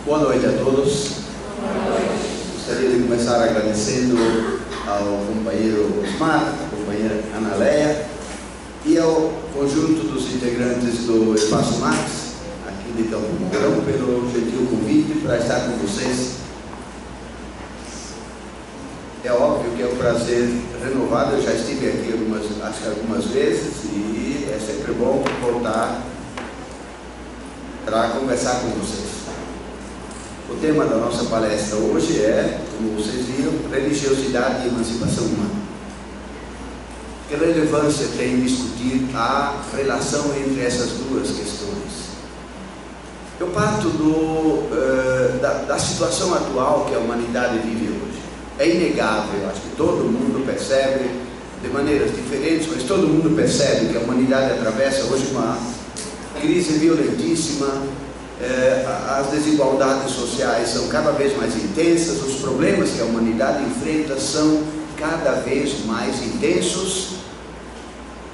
Boa noite a todos. Gostaria de começar agradecendo ao companheiro Osmar, à companheira Ana Leia e ao conjunto dos integrantes do Espaço Max, aqui de Campo Mourão, pelo gentil convite para estar com vocês. É óbvio que é um prazer renovado, eu já estive aqui algumas vezes e é sempre bom voltar para conversar com vocês. O tema da nossa palestra hoje é, como vocês viram, religiosidade e emancipação humana. Que relevância tem discutir a relação entre essas duas questões? Eu parto da situação atual que a humanidade vive hoje. É inegável, acho que todo mundo percebe, de maneiras diferentes, mas todo mundo percebe que a humanidade atravessa hoje uma crise violentíssima. As desigualdades sociais são cada vez mais intensas, os problemas que a humanidade enfrenta são cada vez mais intensos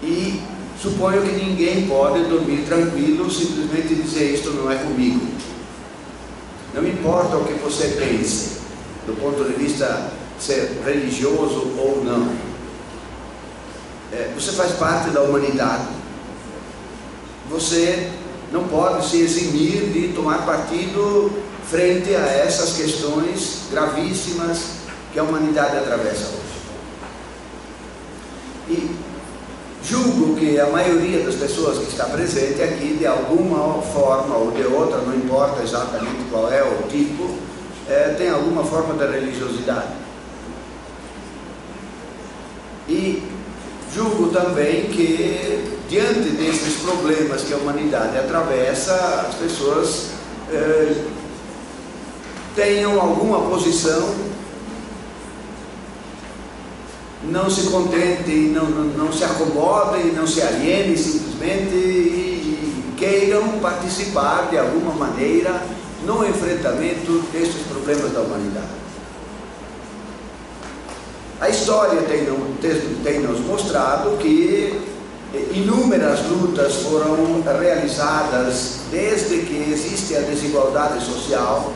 e suponho que ninguém pode dormir tranquilo simplesmente dizer isto não é comigo. Não importa o que você pense, do ponto de vista ser religioso ou não, você faz parte da humanidade, você não pode se eximir de tomar partido frente a essas questões gravíssimas que a humanidade atravessa hoje. E julgo que a maioria das pessoas que está presente aqui, de alguma forma ou de outra, não importa exatamente qual é o tipo, tem alguma forma de religiosidade. E julgo também que, diante desses problemas que a humanidade atravessa, as pessoas tenham alguma posição, não se contentem, não se acomodem, não se alienem simplesmente e queiram participar de alguma maneira no enfrentamento destes problemas da humanidade. A história tem nos mostrado que inúmeras lutas foram realizadas desde que existe a desigualdade social,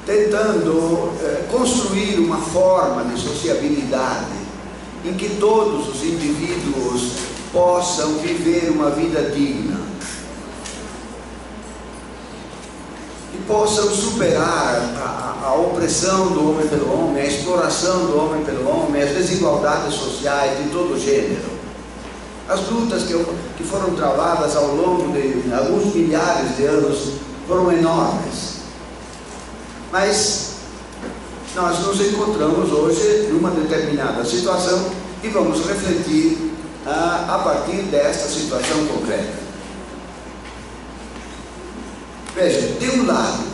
tentando construir uma forma de sociabilidade em que todos os indivíduos possam viver uma vida digna e possam superar a opressão do homem pelo homem, a exploração do homem pelo homem, as desigualdades sociais de todo gênero. As lutas que foram travadas ao longo de alguns milhares de anos foram enormes. Mas nós nos encontramos hoje numa determinada situação e vamos refletir a partir desta situação concreta. Veja, de um lado,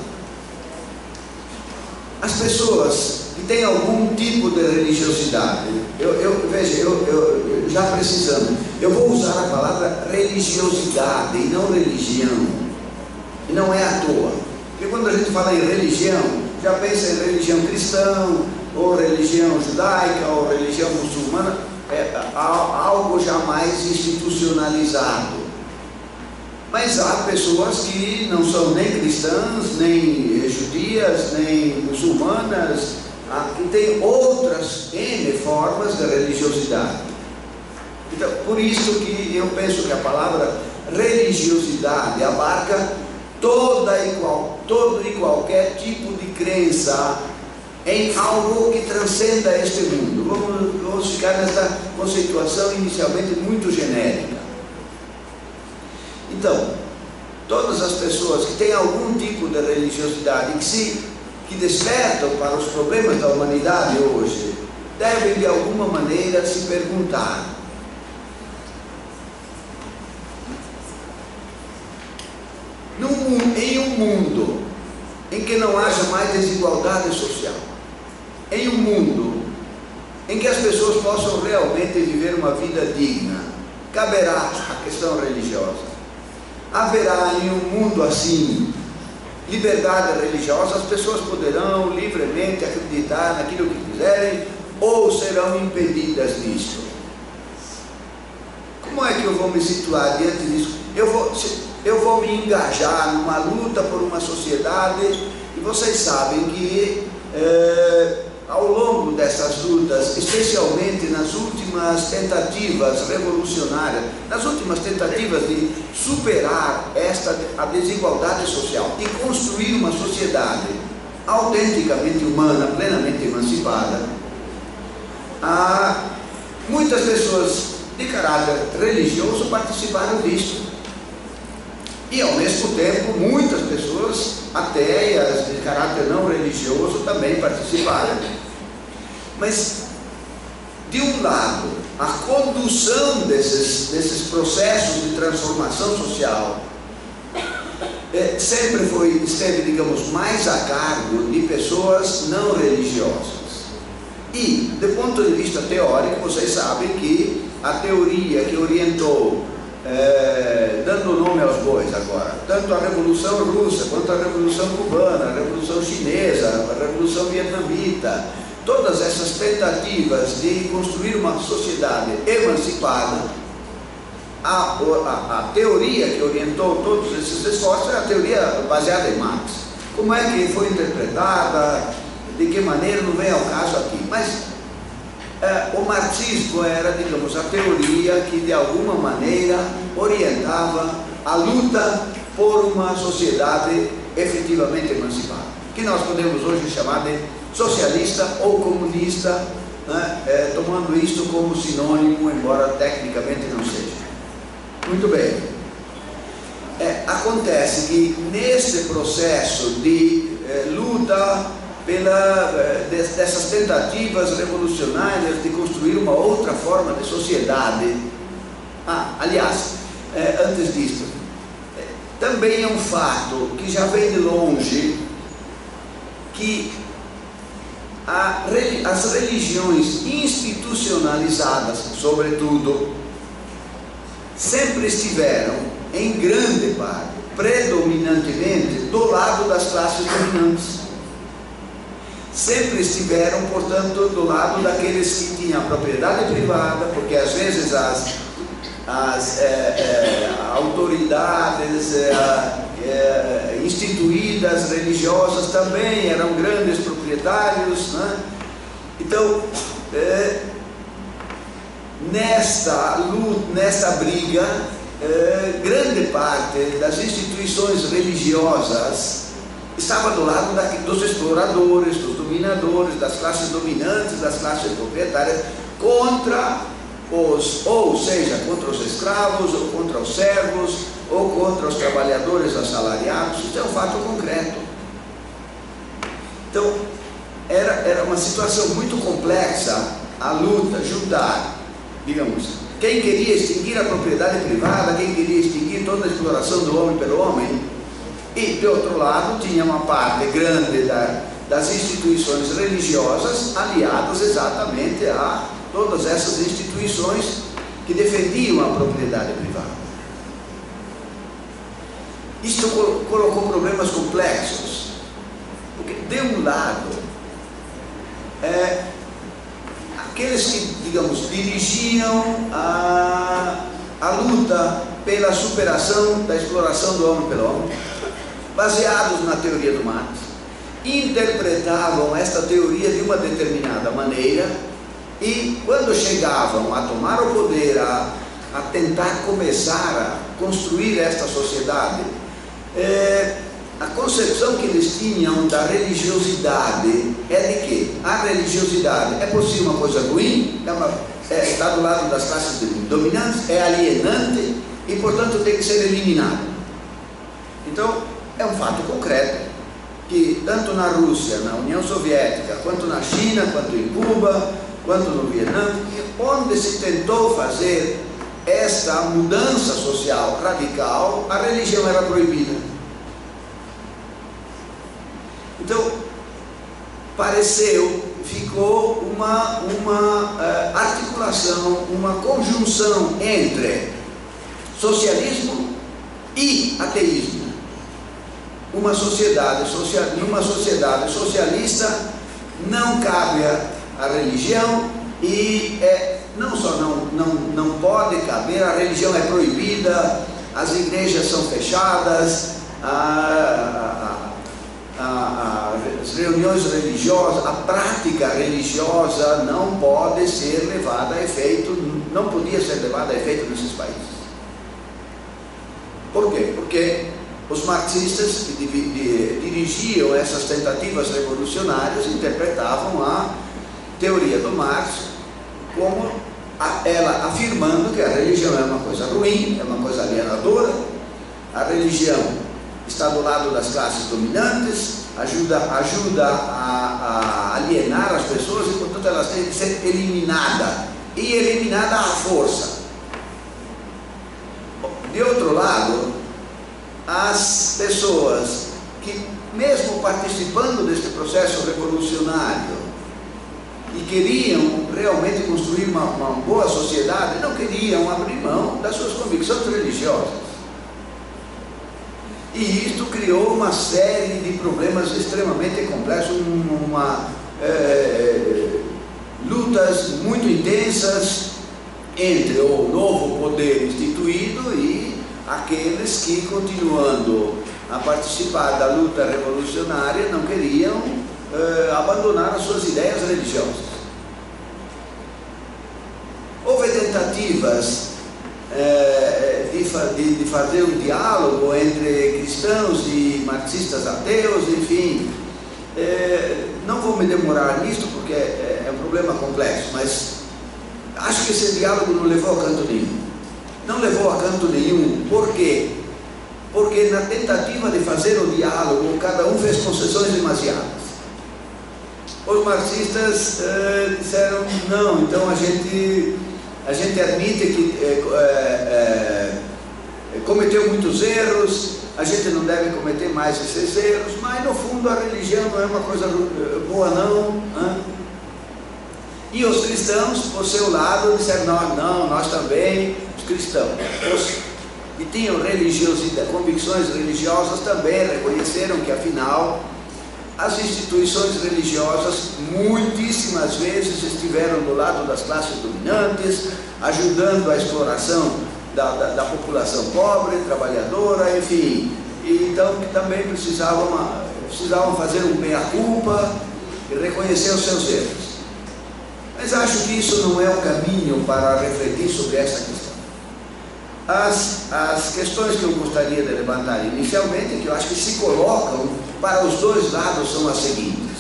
as pessoas que têm algum tipo de religiosidade, já precisando, eu vou usar a palavra religiosidade e não religião, e não é à toa, porque quando a gente fala em religião, já pensa em religião cristã, ou religião judaica, ou religião muçulmana, algo já mais institucionalizado. Mas há pessoas que não são nem cristãs, nem judias, nem muçulmanas, que têm outras N formas de religiosidade. Então, por isso que eu penso que a palavra religiosidade abarca todo e qualquer tipo de crença em algo que transcenda este mundo. Vamos ficar nessa conceituação inicialmente muito genérica. Então, todas as pessoas que têm algum tipo de religiosidade que despertam para os problemas da humanidade hoje, devem de alguma maneira se perguntar: em um mundo em que não haja mais desigualdade social, em um mundo em que as pessoas possam realmente viver uma vida digna, caberá a questão religiosa. Haverá em um mundo assim liberdade religiosa? As pessoas poderão livremente acreditar naquilo que quiserem ou serão impedidas disso? Como é que eu vou me situar diante disso? eu vou me engajar numa luta por uma sociedade, e vocês sabem que ao longo dessas lutas, especialmente nas últimas tentativas revolucionárias, nas últimas tentativas de superar a desigualdade social e construir uma sociedade autenticamente humana, plenamente emancipada, muitas pessoas de caráter religioso participaram disso. E ao mesmo tempo, muitas pessoas ateias de caráter não religioso também participaram. Mas, de um lado, a condução desses processos de transformação social sempre esteve, digamos, mais a cargo de pessoas não religiosas. E, do ponto de vista teórico, vocês sabem que a teoria que orientou, dando nome aos bois agora, tanto a Revolução Russa, quanto a Revolução Cubana, a Revolução Chinesa, a Revolução Vietnamita, todas essas tentativas de construir uma sociedade emancipada, a teoria que orientou todos esses esforços é a teoria baseada em Marx. Como é que foi interpretada, de que maneira, não vem ao caso aqui, mas o marxismo era, digamos, a teoria que de alguma maneira orientava a luta por uma sociedade efetivamente emancipada, que nós podemos hoje chamar de socialista ou comunista, né, tomando isto como sinônimo, embora tecnicamente não seja. Muito bem. Acontece que neste processo de luta dessas tentativas revolucionárias de construir uma outra forma de sociedade. Aliás, antes disso, também é um fato que já vem de longe que as religiões institucionalizadas, sobretudo, sempre estiveram, em grande parte, predominantemente do lado das classes dominantes. Sempre estiveram, portanto, do lado daqueles que tinham a propriedade privada, porque às vezes as autoridades instituídas, religiosas, também eram grandes proprietários, né? Então, nesta briga, grande parte das instituições religiosas estava do lado dos exploradores, dos dominadores, das classes dominantes, das classes proprietárias, contra contra os escravos, ou contra os servos, ou contra os trabalhadores assalariados. Isso é um fato concreto. Então, era uma situação muito complexa a luta, juntar, digamos, quem queria extinguir a propriedade privada, quem queria extinguir toda a exploração do homem pelo homem. E, de outro lado, tinha uma parte grande das instituições religiosas aliadas exatamente a todas essas instituições que defendiam a propriedade privada. Isto colocou problemas complexos, porque, de um lado, aqueles que, digamos, dirigiam a luta pela superação da exploração do homem pelo homem, baseados na teoria do Marx, interpretavam esta teoria de uma determinada maneira, e quando chegavam a tomar o poder, a tentar começar a construir esta sociedade, a concepção que eles tinham da religiosidade é de que a religiosidade é por si uma coisa ruim, está do lado das classes dominantes, é alienante e, portanto, tem que ser eliminada. Então, é um fato concreto que tanto na Rússia, na União Soviética, quanto na China, quanto em Cuba, quanto no Vietnã, onde se tentou fazer esta mudança social radical, a religião era proibida. Então, ficou uma articulação, uma conjunção entre socialismo e ateísmo. Numa sociedade socialista não cabe a religião, e não só não pode caber, a religião é proibida, as igrejas são fechadas, as reuniões religiosas, a prática religiosa não pode ser levada a efeito, não podia ser levada a efeito nesses países. Por quê? Porque os marxistas que dirigiam essas tentativas revolucionárias interpretavam a teoria do Marx como ela afirmando que a religião é uma coisa ruim, é uma coisa alienadora, a religião está do lado das classes dominantes, ajuda a alienar as pessoas e, portanto, elas têm que ser eliminadas, e eliminada à força. De outro lado, as pessoas que, mesmo participando deste processo revolucionário e queriam realmente construir uma boa sociedade, não queriam abrir mão das suas convicções religiosas. E isto criou uma série de problemas extremamente complexos, lutas muito intensas entre o novo poder instituído e aqueles que, continuando a participar da luta revolucionária, não queriam abandonar as suas ideias religiosas. Houve tentativas de fazer um diálogo entre cristãos e marxistas ateus, enfim. Não vou me demorar nisto porque é um problema complexo, mas acho que esse diálogo não levou a canto nenhum. Não levou a canto nenhum. Por quê? Porque na tentativa de fazer o diálogo, cada um fez concessões demasiadas. Os marxistas disseram, não, então a gente admite que cometeu muitos erros, a gente não deve cometer mais esses erros, mas no fundo a religião não é uma coisa boa não. E os cristãos, por seu lado, disseram, não, nós também, os cristãos, que tinham convicções religiosas também reconheceram que, afinal, as instituições religiosas muitíssimas vezes estiveram do lado das classes dominantes, ajudando a exploração da população pobre, trabalhadora, enfim. E então que também precisavam fazer um meia-culpa e reconhecer os seus erros. Mas acho que isso não é o caminho para refletir sobre essa questão. As questões que eu gostaria de levantar inicialmente, que eu acho que se colocam para os dois lados, são as seguintes.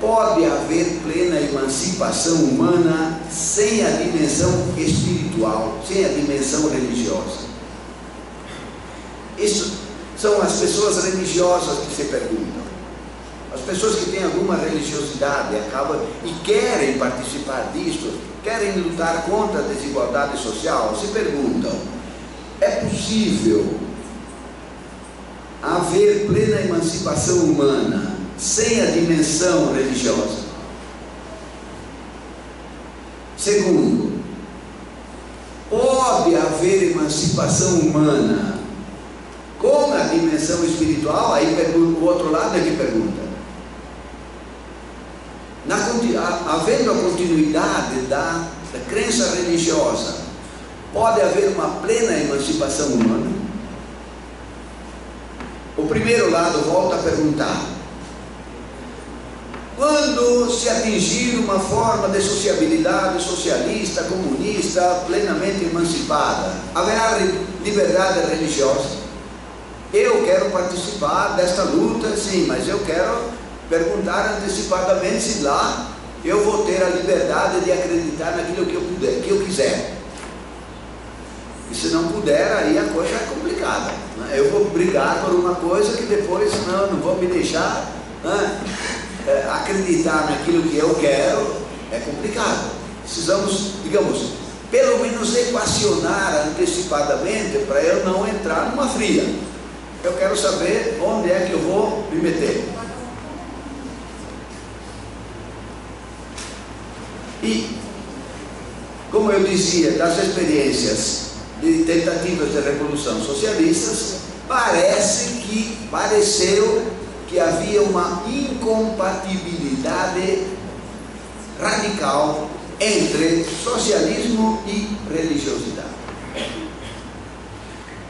Pode haver plena emancipação humana sem a dimensão espiritual, sem a dimensão religiosa? Isso são as pessoas religiosas que se perguntam. As pessoas que têm alguma religiosidade e querem participar disso, querem lutar contra a desigualdade social, se perguntam: é possível haver plena emancipação humana sem a dimensão religiosa? Segundo, pode haver emancipação humana com a dimensão espiritual? Aí o outro lado é que pergunta. Havendo a continuidade da crença religiosa, pode haver uma plena emancipação humana? O primeiro lado volta a perguntar: quando se atingir uma forma de sociabilidade socialista, comunista, plenamente emancipada, haverá liberdade religiosa? Eu quero participar desta luta, sim, mas eu quero perguntar antecipadamente se lá eu vou ter a liberdade de acreditar naquilo que eu quiser. E se não puder, aí a coisa é complicada, né? Eu vou brigar por uma coisa que depois não vou me deixar, né, acreditar naquilo que eu quero. É complicado. Precisamos, digamos, pelo menos equacionar antecipadamente para eu não entrar numa fria. Eu quero saber onde é que eu vou me meter. E, como eu dizia, das experiências de tentativas de revolução socialistas, pareceu que havia uma incompatibilidade radical entre socialismo e religiosidade.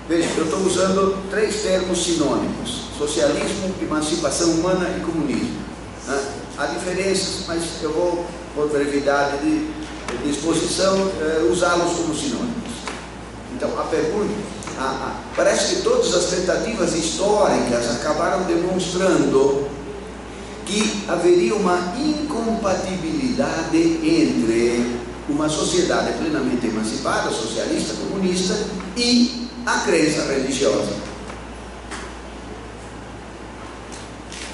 Veja, eu estou usando 3 termos sinônimos: socialismo, emancipação humana e comunismo. Né? Há diferenças, mas eu vou, por brevidade de exposição, usá-los como sinônimos. Então, a pergunta, parece que todas as tentativas históricas acabaram demonstrando que haveria uma incompatibilidade entre uma sociedade plenamente emancipada, socialista, comunista, e a crença religiosa.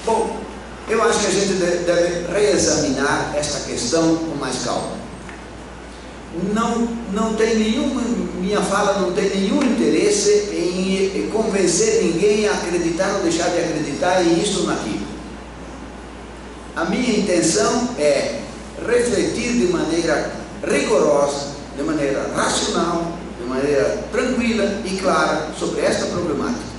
Bom, eu acho que a gente deve reexaminar esta questão com mais calma. Não tem minha fala não tem nenhum interesse em convencer ninguém a acreditar ou deixar de acreditar em isto ou naquilo. A minha intenção é refletir de maneira rigorosa, de maneira racional, de maneira tranquila e clara sobre esta problemática.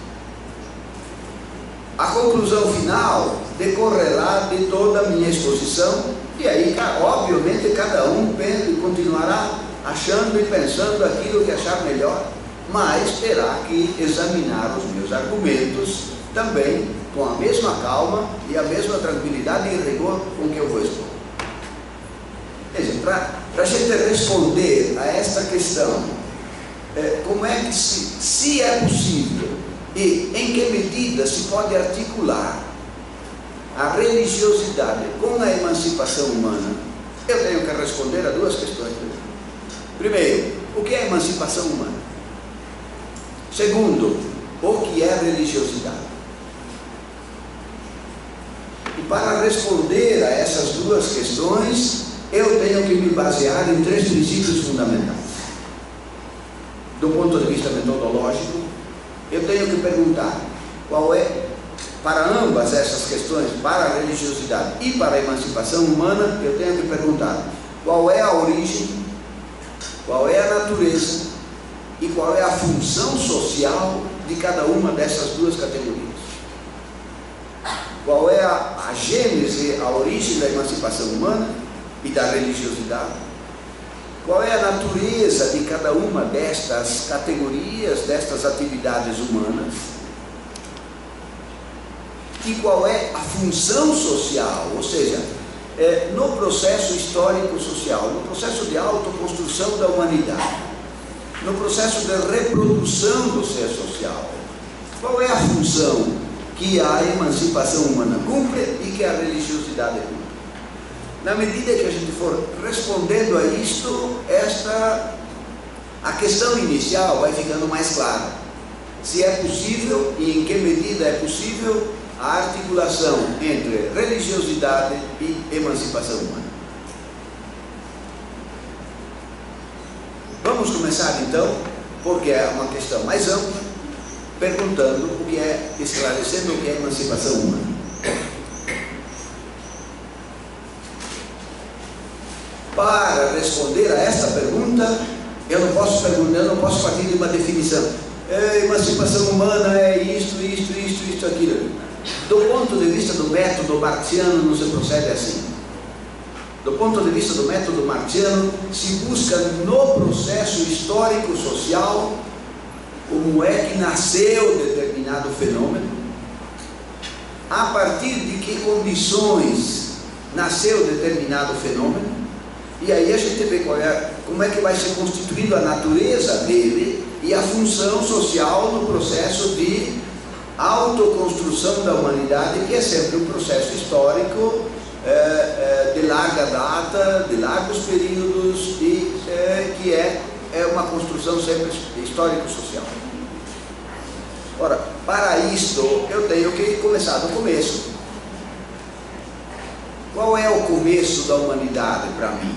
A conclusão final decorrerá de toda a minha exposição, e aí, obviamente, cada um continuará achando e pensando aquilo que achar melhor, mas terá que examinar os meus argumentos também com a mesma calma e a mesma tranquilidade e rigor com que eu vou expor. Veja, para a gente responder a esta questão, como é que se é possível e em que medida se pode articular a religiosidade com a emancipação humana, eu tenho que responder a 2 questões. Primeiro, o que é emancipação humana? Segundo, o que é religiosidade? E para responder a essas 2 questões, eu tenho que me basear em 3 princípios fundamentais. Do ponto de vista metodológico, eu tenho que perguntar qual é, para ambas essas questões, para a religiosidade e para a emancipação humana, eu tenho que perguntar qual é a origem, qual é a natureza e qual é a função social de cada uma dessas 2 categorias. Qual é a gênese, a origem da emancipação humana e da religiosidade? Qual é a natureza de cada uma destas categorias, destas atividades humanas? E qual é a função social, ou seja, no processo histórico-social, no processo de autoconstrução da humanidade, no processo de reprodução do ser social, qual é a função que a emancipação humana cumpre e que a religiosidade cumpre? Na medida que a gente for respondendo a isto, a questão inicial vai ficando mais clara. Se é possível e em que medida é possível a articulação entre religiosidade e emancipação humana. Vamos começar então, porque é uma questão mais ampla, perguntando esclarecendo o que é emancipação humana. Para responder a esta pergunta, eu não posso partir de uma definição. Emancipação humana é isto, aquilo. Do ponto de vista do método marxiano, não se procede assim. Do ponto de vista do método marxiano, se busca no processo histórico-social como é que nasceu determinado fenômeno, a partir de que condições nasceu determinado fenômeno, e aí a gente vê como é que vai se constituindo a natureza dele e a função social no processo de autoconstrução da humanidade, que é sempre um processo histórico de larga data, de largos períodos, e que é uma construção sempre histórico-social. Ora, para isto, eu tenho que começar do começo. Qual é o começo da humanidade para mim?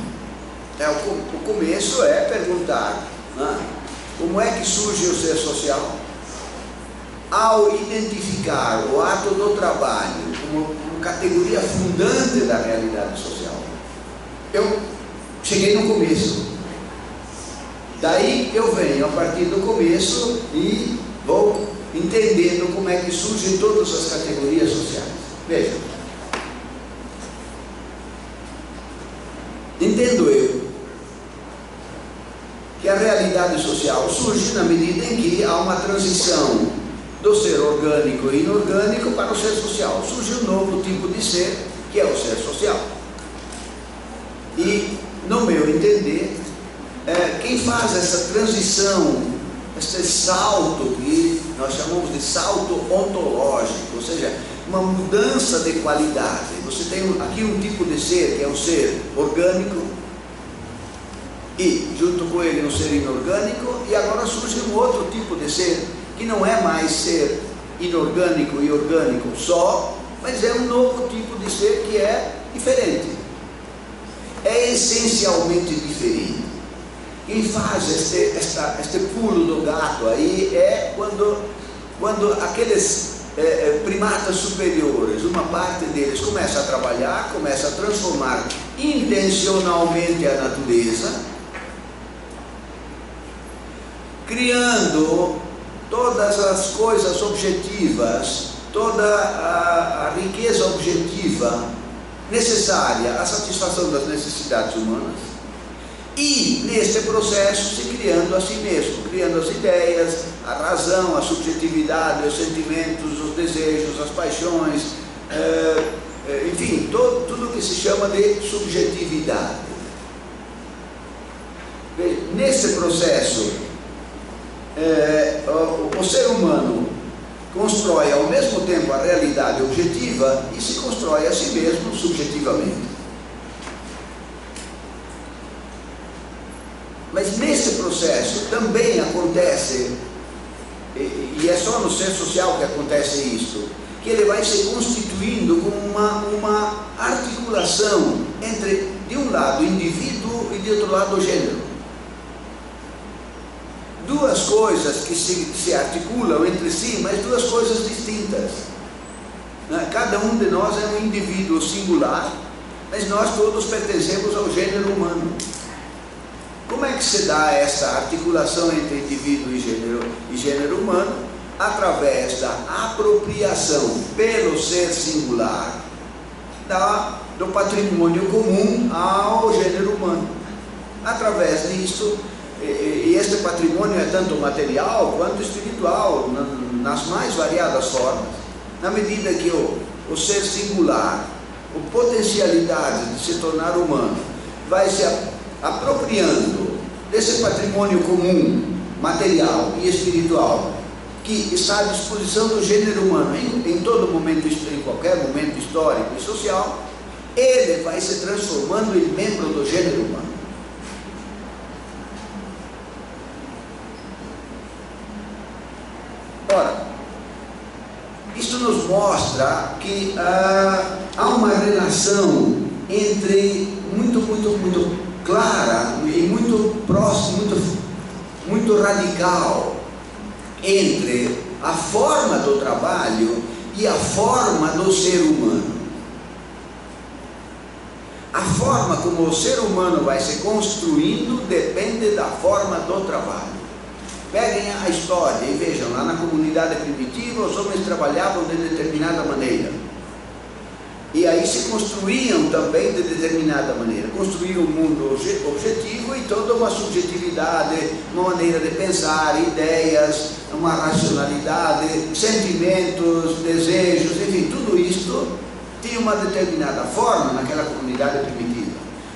O começo é perguntar, né, como é que surge o ser social? Ao identificar o ato do trabalho como categoria fundante da realidade social, eu cheguei no começo. Daí eu venho a partir do começo e vou entendendo como é que surgem todas as categorias sociais. Veja, entendo eu que a realidade social surge na medida em que há uma transição do ser orgânico e inorgânico para o ser social. Surge um novo tipo de ser, que é o ser social. E, no meu entender, quem faz essa transição, esse salto que nós chamamos de salto ontológico, ou seja, uma mudança de qualidade. Você tem aqui um tipo de ser, que é o ser orgânico, e junto com ele um ser inorgânico, e agora surge um outro tipo de ser, que não é mais ser inorgânico e orgânico só, mas é um novo tipo de ser que é diferente, é essencialmente diferente. Quem faz este pulo do gato aí é quando aqueles primatas superiores, uma parte deles começa a trabalhar, começa a transformar intencionalmente a natureza, criando todas as coisas objetivas, toda a riqueza objetiva necessária à satisfação das necessidades humanas, e neste processo se criando a si mesmo, criando as ideias, a razão, a subjetividade, os sentimentos, os desejos, as paixões, enfim, tudo que se chama de subjetividade. Nesse processo, o ser humano constrói ao mesmo tempo a realidade objetiva e se constrói a si mesmo subjetivamente. Mas nesse processo também acontece, e é só no ser social que acontece isso, que ele vai se constituindo como uma articulação entre, de um lado, o indivíduo e de outro lado, o gênero. Duas coisas que se articulam entre si, mas duas coisas distintas. Cada um de nós é um indivíduo singular, mas nós todos pertencemos ao gênero humano. Como é que se dá essa articulação entre indivíduo e gênero humano? Através da apropriação pelo ser singular do patrimônio comum ao gênero humano. Através disso, e este patrimônio é tanto material quanto espiritual, nas mais variadas formas, na medida que o ser singular, a potencialidade de se tornar humano, vai se apropriando desse patrimônio comum, material e espiritual, que está à disposição do gênero humano em todo momento, em qualquer momento histórico e social, ele vai se transformando em membro do gênero humano. Ora, isso nos mostra que há uma relação entre muito clara e muito próxima, muito radical entre a forma do trabalho e a forma do ser humano. A forma como o ser humano vai se construindo depende da forma do trabalho. Peguem a história e vejam, lá na comunidade primitiva os homens trabalhavam de determinada maneira. E aí se construíam também de determinada maneira. Construíam um mundo objetivo e toda uma subjetividade, uma maneira de pensar, ideias, uma racionalidade, sentimentos, desejos, enfim, tudo isto tinha uma determinada forma naquela comunidade primitiva.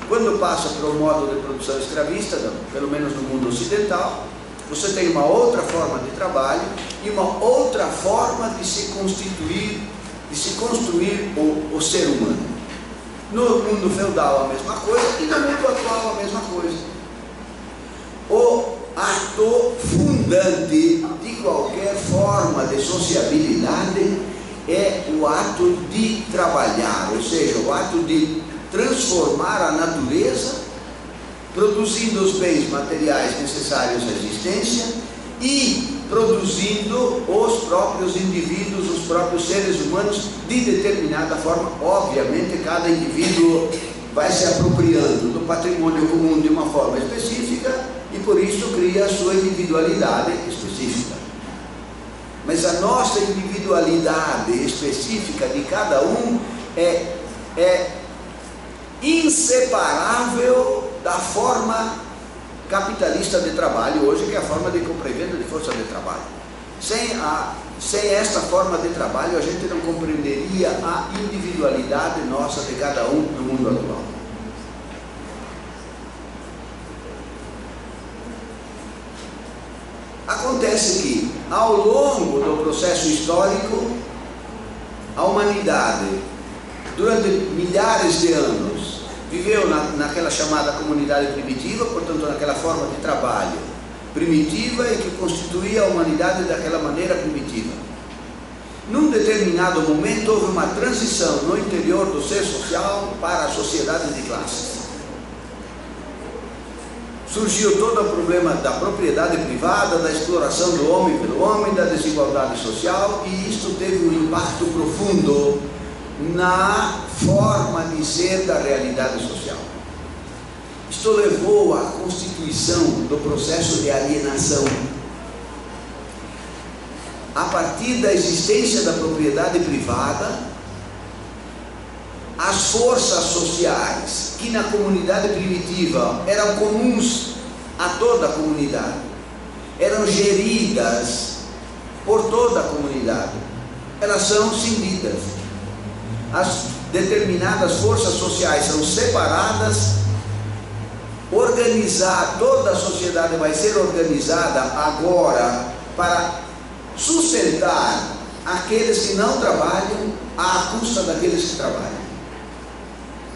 Quando passa para o modo de produção escravista, pelo menos no mundo ocidental, você tem uma outra forma de trabalho e uma outra forma de se constituir, de se construir o ser humano. No mundo feudal a mesma coisa e no mundo atual a mesma coisa. O ato fundante de qualquer forma de sociabilidade é o ato de trabalhar, ou seja, o ato de transformar a natureza, produzindo os bens materiais necessários à existência e produzindo os próprios indivíduos, os próprios seres humanos de determinada forma. Obviamente cada indivíduo vai se apropriando do patrimônio comum de uma forma específica e por isso cria a sua individualidade específica. Mas a nossa individualidade específica de cada um é inseparável da forma capitalista de trabalho hoje, que é a forma de compra e venda de força de trabalho. Sem esta forma de trabalho, a gente não compreenderia a individualidade nossa de cada um no mundo atual. Acontece que, ao longo do processo histórico, a humanidade, durante milhares de anos, viveu naquela chamada comunidade primitiva, portanto, naquela forma de trabalho primitiva e que constituía a humanidade daquela maneira primitiva. Num determinado momento, houve uma transição no interior do ser social para a sociedade de classes. Surgiu todo o problema da propriedade privada, da exploração do homem pelo homem, da desigualdade social, e isto teve um impacto profundo na forma de ser da realidade social. Isto levou à constituição do processo de alienação. A partir da existência da propriedade privada, as forças sociais que na comunidade primitiva eram comuns a toda a comunidade, eram geridas por toda a comunidade, elas são cindidas. As determinadas forças sociais são separadas, toda a sociedade vai ser organizada agora para sustentar aqueles que não trabalham à custa daqueles que trabalham.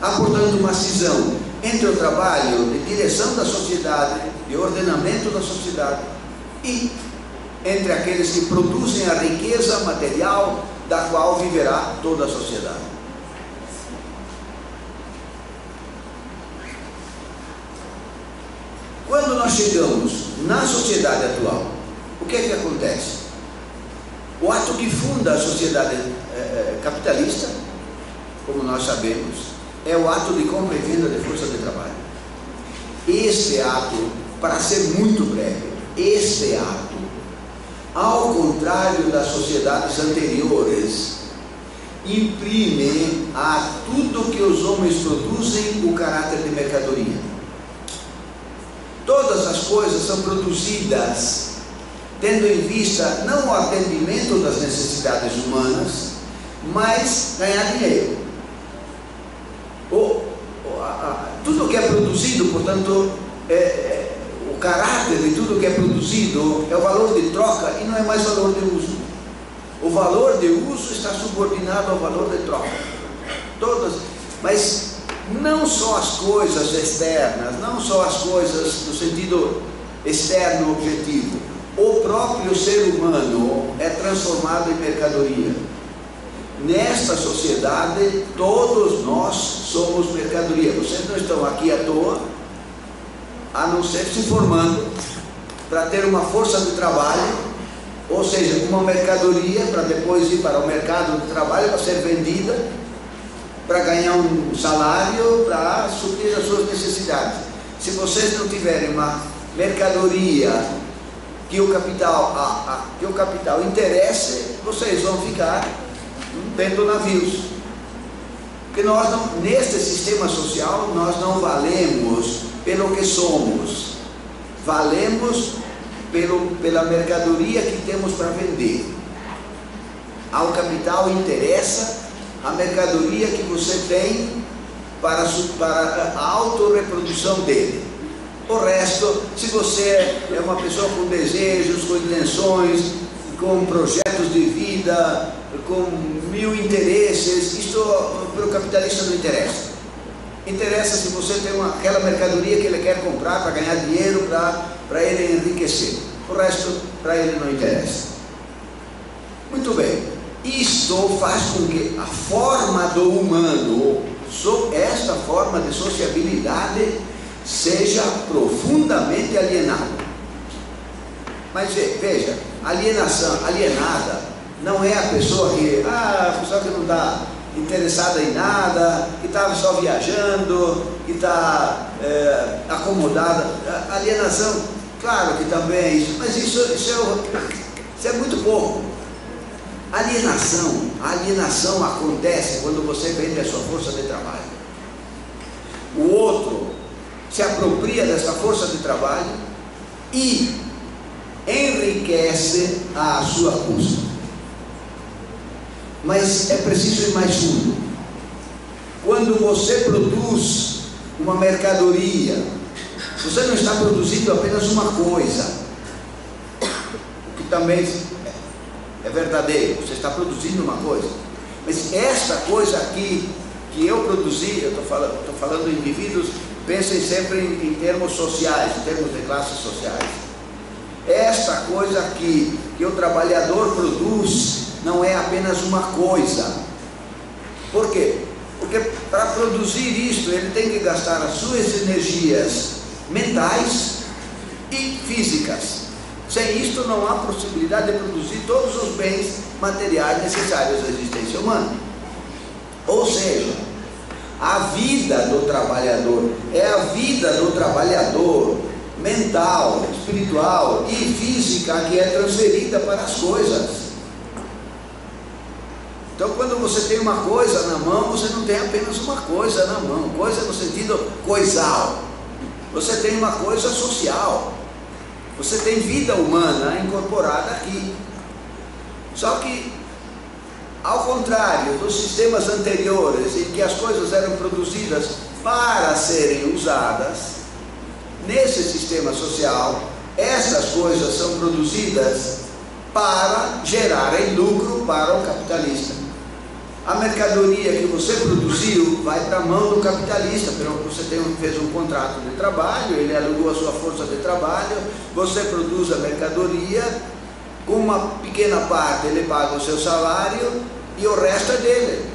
Há, portanto, uma cisão entre o trabalho de direção da sociedade, de ordenamento da sociedade, e entre aqueles que produzem a riqueza material da qual viverá toda a sociedade. Quando nós chegamos na sociedade atual, o que é que acontece? O ato que funda a sociedade capitalista, como nós sabemos, é o ato de compra e venda de força de trabalho. Este ato, para ser muito breve, este ato, ao contrário das sociedades anteriores, imprime a tudo que os homens produzem o caráter de mercadoria. Todas as coisas são produzidas tendo em vista não o atendimento das necessidades humanas, mas ganhar dinheiro. Tudo que é produzido, portanto, o caráter de tudo que é produzido é o valor de troca e não é mais valor de uso. O valor de uso está subordinado ao valor de troca. Mas não só as coisas externas, não só as coisas no sentido externo objetivo. O próprio ser humano é transformado em mercadoria. Nesta sociedade, todos nós somos mercadoria. Vocês não estão aqui à toa, a não ser se formando para ter uma força de trabalho, ou seja, uma mercadoria para depois ir para o mercado de trabalho para ser vendida, para ganhar um salário, para suprir as suas necessidades. Se vocês não tiverem uma mercadoria que o capital interesse, vocês vão ficar vendo navios. Porque nós não, neste sistema social, nós não valemos pelo que somos, valemos pela mercadoria que temos para vender. Ao capital interessa a mercadoria que você tem para a autorreprodução dele. O resto, se você é uma pessoa com desejos, com intenções, com projetos de vida, com mil interesses, isto para o capitalista não interessa. Interessa se você tem aquela mercadoria que ele quer comprar para ganhar dinheiro, para ele enriquecer. O resto, para ele não interessa. Muito bem. Isto faz com que a forma do humano, esta forma de sociabilidade, seja profundamente alienada. Mas veja, alienada não é a pessoa que não está interessada em nada, que está só viajando, que está acomodada. Alienação, claro que também é isso, mas isso é muito pouco. A alienação acontece quando você vende a sua força de trabalho. O outro se apropria desta força de trabalho e enriquece à sua custa. Mas é preciso ir mais fundo. Quando você produz uma mercadoria, você não está produzindo apenas uma coisa, o que também é verdadeiro, você está produzindo uma coisa, mas esta coisa aqui que eu produzi, eu estou falando de indivíduos, pensem sempre em termos sociais, em termos de classes sociais. Esta coisa aqui que o trabalhador produz não é apenas uma coisa. Por quê? Porque para produzir isto ele tem que gastar as suas energias mentais e físicas. Sem isto não há possibilidade de produzir todos os bens materiais necessários à existência humana. Ou seja, a vida do trabalhador é a vida do trabalhador mental, espiritual e física que é transferida para as coisas. Então, quando você tem uma coisa na mão, você não tem apenas uma coisa na mão, coisa no sentido coisal. Você tem uma coisa social. Você tem vida humana incorporada aqui. Só que, ao contrário dos sistemas anteriores, em que as coisas eram produzidas para serem usadas, nesse sistema social, essas coisas são produzidas para gerarem lucro para o capitalista. A mercadoria que você produziu vai para a mão do capitalista, você fez um contrato de trabalho, ele alugou a sua força de trabalho, você produz a mercadoria, com uma pequena parte ele paga o seu salário e o resto é dele.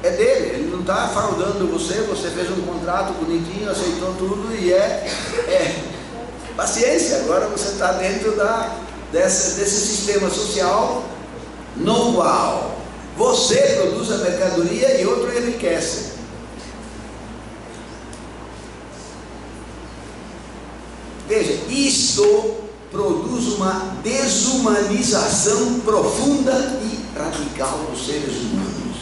É dele, ele não está fraudando você, você fez um contrato bonitinho, aceitou tudo e paciência, agora você está dentro desse sistema social no qual você produz a mercadoria e outro enriquece. Veja, isto produz uma desumanização profunda e radical dos seres humanos.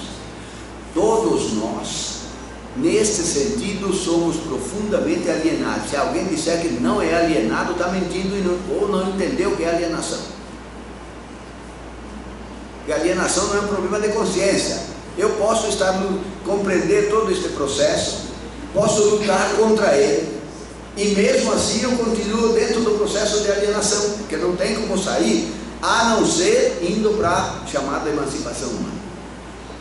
Todos nós, neste sentido, somos profundamente alienados. Se alguém disser que não é alienado, está mentindo ou não entendeu o que é alienação. Porque alienação não é um problema de consciência. Eu posso compreender todo este processo, posso lutar contra ele, e mesmo assim eu continuo dentro do processo de alienação, porque não tem como sair, a não ser indo para a chamada emancipação humana.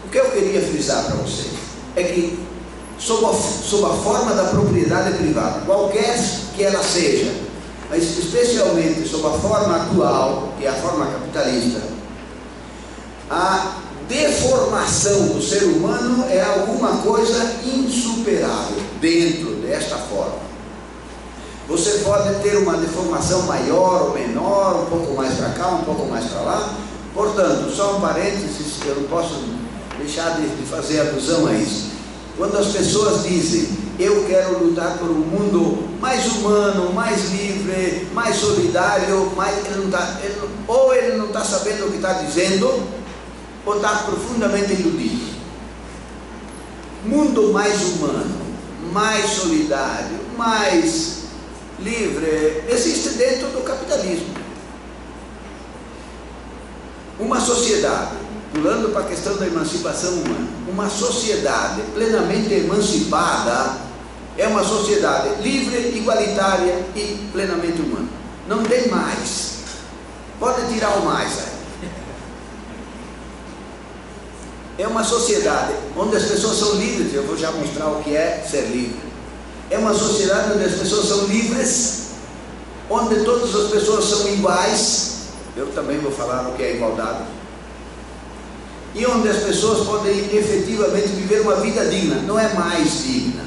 O que eu queria frisar para vocês é que, sob a forma da propriedade privada, qualquer que ela seja, mas especialmente sob a forma atual, que é a forma capitalista, a deformação do ser humano é alguma coisa insuperável dentro desta forma. Você pode ter uma deformação maior ou menor, um pouco mais para cá, um pouco mais para lá. Portanto, só um parênteses, eu não posso deixar de fazer alusão a isso. Quando as pessoas dizem, eu quero lutar por um mundo mais humano, mais livre, mais solidário, ou ele não está sabendo o que está dizendo, ou está profundamente iludido. Mundo mais humano, mais solidário, mais livre, existe dentro do capitalismo. Uma sociedade, pulando para a questão da emancipação humana, uma sociedade plenamente emancipada é uma sociedade livre, igualitária e plenamente humana. Não tem mais. Pode tirar o mais aí. É uma sociedade onde as pessoas são livres. Eu vou já mostrar o que é ser livre. É uma sociedade onde as pessoas são livres, onde todas as pessoas são iguais. Eu também vou falar o que é igualdade. E onde as pessoas podem efetivamente viver uma vida digna. Não é mais digna,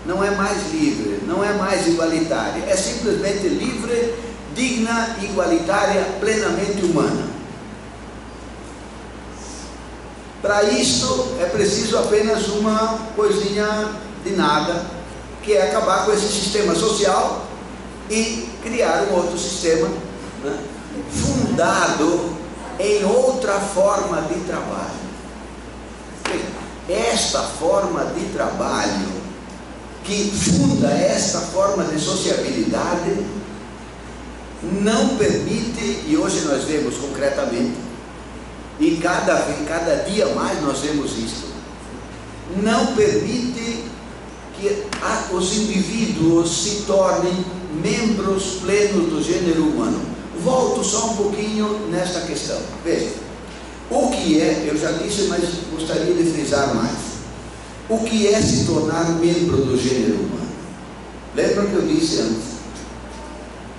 não é mais livre, não é mais igualitária. É simplesmente livre, digna, igualitária, plenamente humana. Para isto é preciso apenas uma coisinha de nada, que é acabar com esse sistema social e criar um outro sistema, né, fundado em outra forma de trabalho. Esta forma de trabalho que funda esta forma de sociabilidade não permite, e hoje nós vemos concretamente, e cada dia mais nós vemos isso, não permite que os indivíduos se tornem membros plenos do gênero humano. Volto só um pouquinho nesta questão. Veja, o que é, eu já disse, mas gostaria de frisar mais. O que é se tornar membro do gênero humano? Lembra que eu disse antes?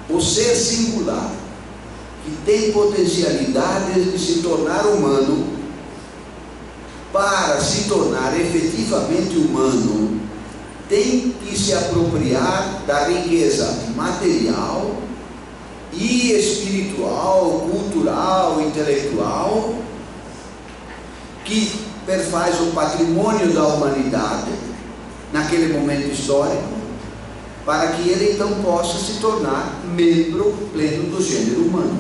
O ser singular, que tem potencialidades de se tornar humano, para se tornar efetivamente humano, tem que se apropriar da riqueza material e espiritual, cultural, intelectual, que perfaz o patrimônio da humanidade naquele momento histórico, para que ele então possa se tornar membro pleno do gênero humano.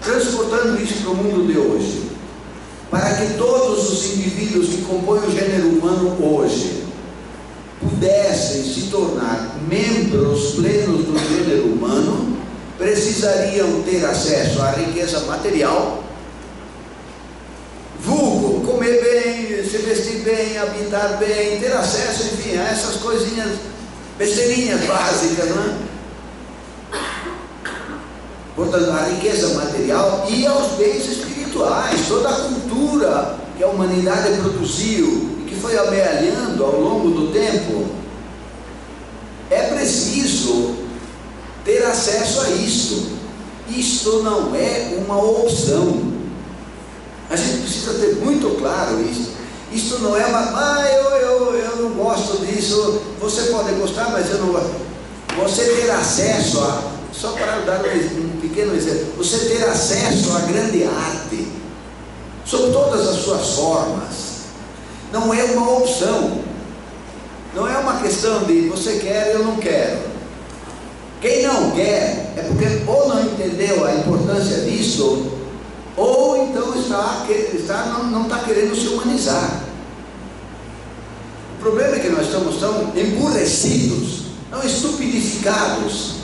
Transportando isso para o mundo de hoje, para que todos os indivíduos que compõem o gênero humano hoje pudessem se tornar membros plenos do gênero humano, precisariam ter acesso à riqueza material, vulgo, comer bem, se vestir bem, habitar bem, ter acesso, enfim, a essas coisinhas, besteirinhas básicas, não é? Portanto, a riqueza material e aos bens espirituais, toda a cultura que a humanidade produziu e que foi amealhando ao longo do tempo, é preciso ter acesso a isto. Isto não é uma opção. A gente precisa ter muito claro isso. Isto não é uma, eu não gosto disso, você pode gostar, mas eu não gosto. Você ter acesso a, só para dar um pequeno exemplo, você ter acesso à grande arte, sob todas as suas formas, não é uma opção, não é uma questão de você quer, eu não quero. Quem não quer é porque ou não entendeu a importância disso, ou então não está querendo se humanizar. O problema é que nós estamos tão emburrecidos, tão estupidificados,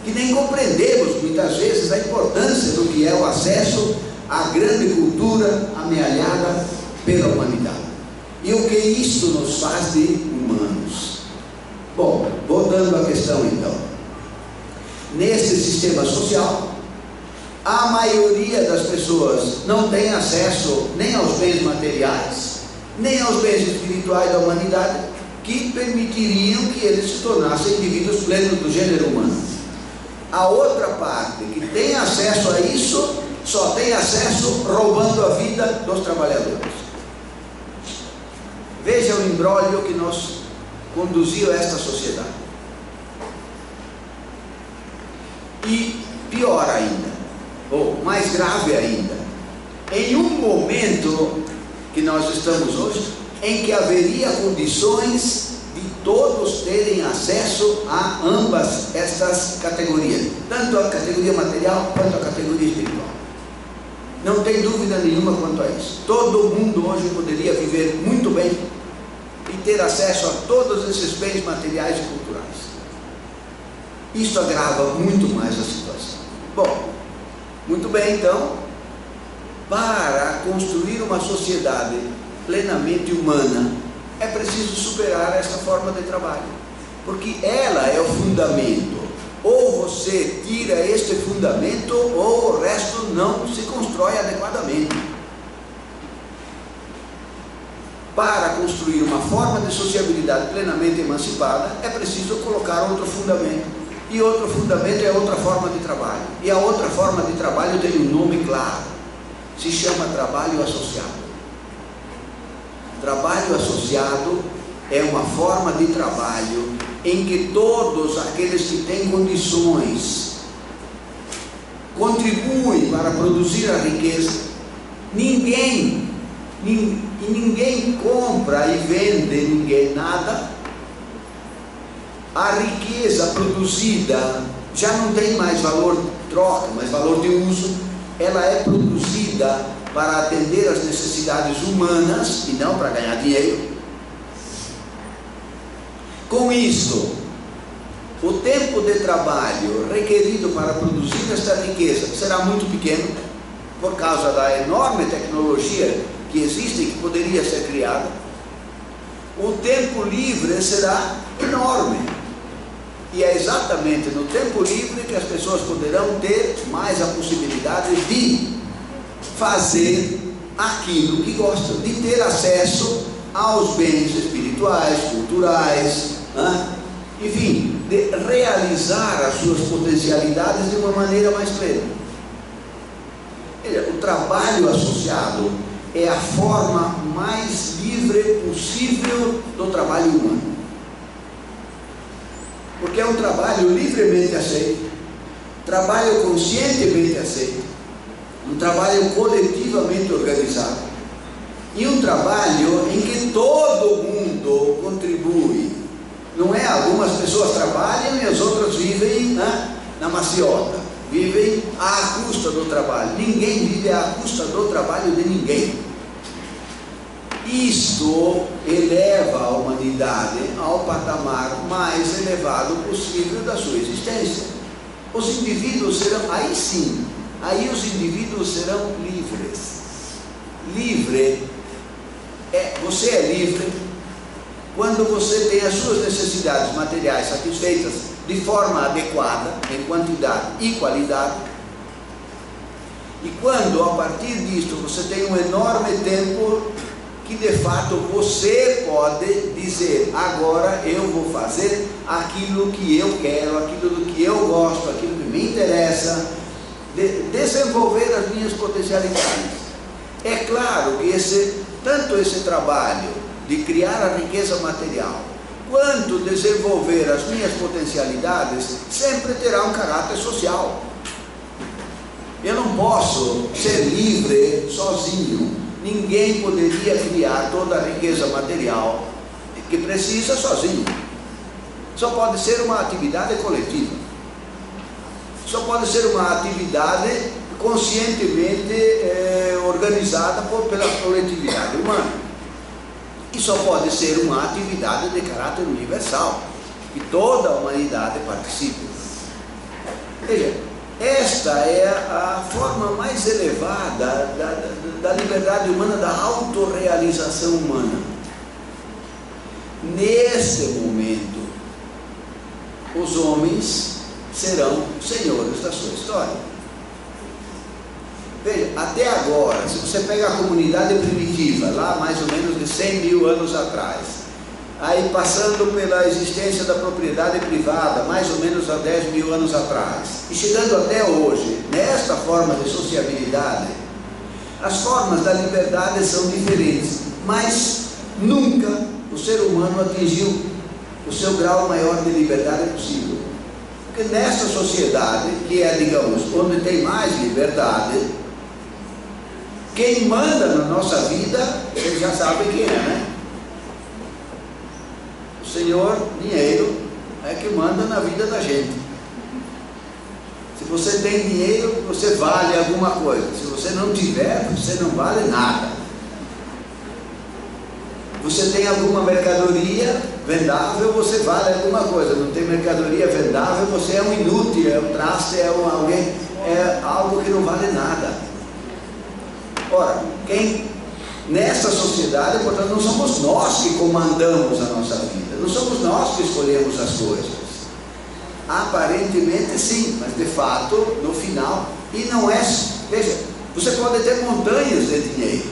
que nem compreendemos muitas vezes a importância do que é o acesso à grande cultura amealhada pela humanidade. E o que isto nos faz de humanos. Bom, voltando à questão então. Nesse sistema social, a maioria das pessoas não tem acesso nem aos bens materiais, nem aos bens espirituais da humanidade, que permitiriam que eles se tornassem indivíduos plenos do gênero humano. A outra parte que tem acesso a isso, só tem acesso roubando a vida dos trabalhadores. Veja o imbróglio que nos conduziu a esta sociedade. E pior ainda, ou mais grave ainda, em um momento que nós estamos hoje, em que haveria condições de todos terem acesso a ambas estas categorias, tanto a categoria material quanto a categoria espiritual. Não tem dúvida nenhuma quanto a isso. Todo mundo hoje poderia viver muito bem e ter acesso a todos esses bens materiais e culturais. Isso agrava muito mais a situação. Bom, muito bem, então, para construir uma sociedade plenamente humana, é preciso superar essa forma de trabalho, porque ela é o fundamento. Ou você tira este fundamento, ou o resto não se constrói adequadamente. Para construir uma forma de sociabilidade plenamente emancipada, é preciso colocar outro fundamento. E outro fundamento é outra forma de trabalho. E a outra forma de trabalho tem um nome claro. Se chama trabalho associado. Trabalho associado é uma forma de trabalho em que todos aqueles que têm condições contribuem para produzir a riqueza. Ninguém compra e vende ninguém nada. A riqueza produzida já não tem mais valor de troca, mas valor de uso. Ela é produzida para atender às necessidades humanas e não para ganhar dinheiro. Com isto, o tempo de trabalho requerido para produzir esta riqueza será muito pequeno, por causa da enorme tecnologia que existe e que poderia ser criada. O tempo livre será enorme. E é exatamente no tempo livre que as pessoas poderão ter mais a possibilidade de fazer aquilo que gostam, de ter acesso aos bens espirituais, culturais, enfim, de realizar as suas potencialidades de uma maneira mais plena. O trabalho associado é a forma mais livre possível do trabalho humano, porque é um trabalho livremente aceito, trabalho conscientemente aceito, um trabalho coletivamente organizado, e um trabalho em que todo mundo contribui. Não é algumas pessoas trabalham e as outras vivem na maciota, vivem à custa do trabalho. Ninguém vive à custa do trabalho de ninguém. Isto eleva a humanidade ao patamar mais elevado possível da sua existência. Os indivíduos serão, aí sim, aí os indivíduos serão livres. Livre, você é livre quando você tem as suas necessidades materiais satisfeitas de forma adequada, em quantidade e qualidade, e quando, a partir disto, você tem um enorme tempo que de fato você pode dizer: agora eu vou fazer aquilo que eu quero, aquilo que eu gosto, aquilo que me interessa, desenvolver as minhas potencialidades. É claro que tanto esse trabalho de criar a riqueza material, quanto desenvolver as minhas potencialidades, sempre terá um caráter social. Eu não posso ser livre sozinho. Ninguém poderia criar toda a riqueza material que precisa sozinho. Só pode ser uma atividade coletiva. Só pode ser uma atividade conscientemente organizada pela coletividade humana. E só pode ser uma atividade de caráter universal, que toda a humanidade participe. Veja, esta é a forma mais elevada da liberdade humana, da autorrealização humana. Nesse momento, os homens serão senhores da sua história. Veja, até agora, se você pega a comunidade primitiva, lá mais ou menos de 100 mil anos atrás, aí passando pela existência da propriedade privada, mais ou menos há 10 mil anos atrás, e chegando até hoje, nesta forma de sociabilidade, as formas da liberdade são diferentes, mas nunca o ser humano atingiu o seu grau maior de liberdade possível. Porque nesta sociedade, que é, digamos, onde tem mais liberdade, quem manda na nossa vida, vocês já sabem quem é, né? O Senhor Dinheiro é que manda na vida da gente. Se você tem dinheiro, você vale alguma coisa. Se você não tiver, você não vale nada. Você tem alguma mercadoria vendável, você vale alguma coisa. Não tem mercadoria vendável, você é um inútil, é um traste, é algo que não vale nada. Ora, nessa sociedade, portanto, não somos nós que comandamos a nossa vida, não somos nós que escolhemos as coisas. Aparentemente sim, mas de fato, no final, e não é, veja, você pode ter montanhas de dinheiro.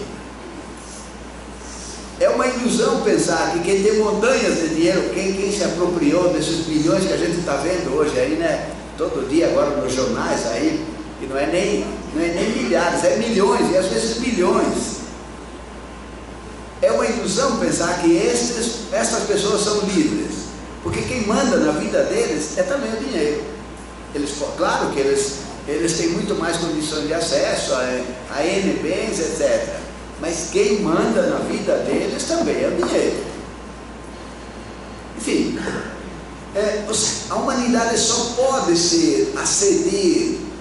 É uma ilusão pensar que quem tem montanhas de dinheiro, quem se apropriou desses milhões que a gente está vendo hoje aí, né? Todo dia agora nos jornais aí, que não é nem milhares, é milhões, e às vezes bilhões. É uma ilusão pensar que estas pessoas são livres, porque quem manda na vida deles é também o dinheiro. Claro que eles têm muito mais condições de acesso a N bens, etc. Mas quem manda na vida deles também é o dinheiro. Enfim, a humanidade só pode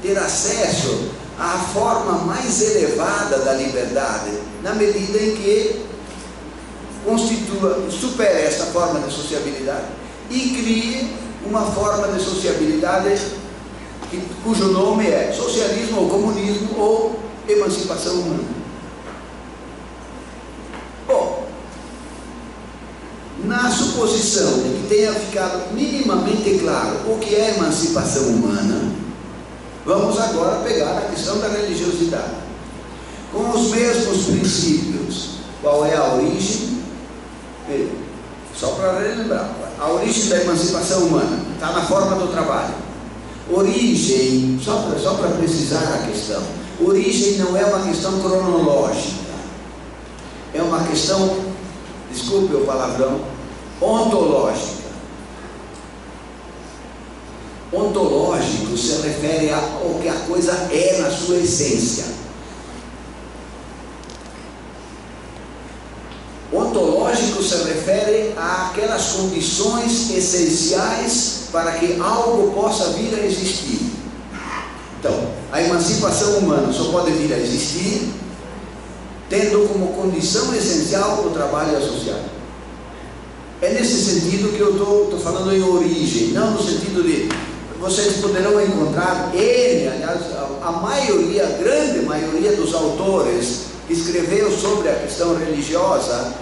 ter acesso à forma mais elevada da liberdade, na medida em que supera esta forma de sociabilidade e crie uma forma de sociabilidade cujo nome é socialismo ou comunismo ou emancipação humana. Bom, na suposição de que tenha ficado minimamente claro o que é emancipação humana, vamos agora pegar a questão da religiosidade. Com os mesmos princípios, qual é a origem? Só para relembrar, a origem da emancipação humana está na forma do trabalho. Origem, só para precisar a questão, origem não é uma questão cronológica, é uma questão, desculpe o palavrão, ontológica. Ontológico se refere ao que a coisa é na sua essência. Ontológico se refere àquelas condições essenciais para que algo possa vir a existir. Então, a emancipação humana só pode vir a existir tendo como condição essencial o trabalho associado. É nesse sentido que eu estou falando em origem, não no sentido de vocês poderão encontrar aliás, a maioria, a grande maioria dos autores que escreveu sobre a questão religiosa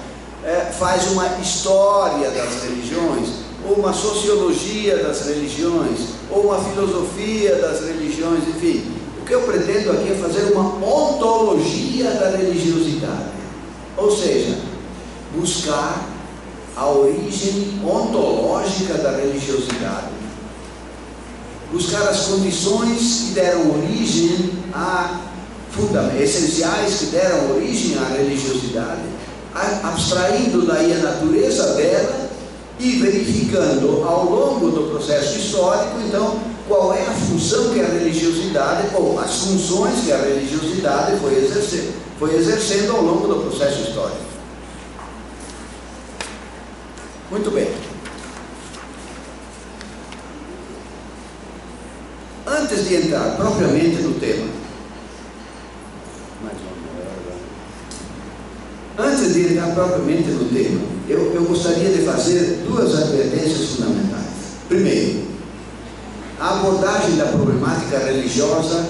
faz uma história das religiões, ou uma sociologia das religiões, ou uma filosofia das religiões, enfim. O que eu pretendo aqui é fazer uma ontologia da religiosidade, ou seja, buscar a origem ontológica da religiosidade, buscar as condições que deram origem essenciais que deram origem à religiosidade, abstraindo daí a natureza dela e verificando ao longo do processo histórico, então, qual é a função que a religiosidade, ou as funções que a religiosidade foi exercendo ao longo do processo histórico. Muito bem. Antes de entrar propriamente no tema, eu gostaria de fazer duas advertências fundamentais. Primeiro, a abordagem da problemática religiosa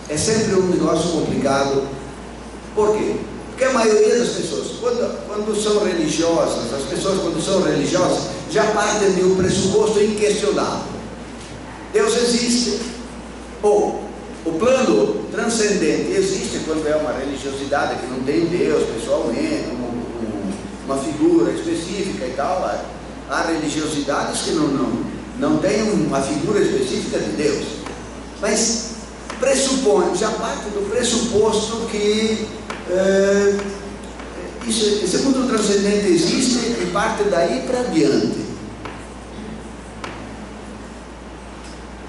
é sempre um negócio complicado. Por quê? Porque a maioria das pessoas, quando são religiosas, as pessoas quando são religiosas, já partem de um pressuposto inquestionável. Deus existe, ou o plano transcendente existe quando é uma religiosidade que não tem Deus pessoalmente, uma figura específica e tal. Há religiosidades que não têm uma figura específica de Deus, mas já parte do pressuposto que esse mundo transcendente existe e parte daí para diante.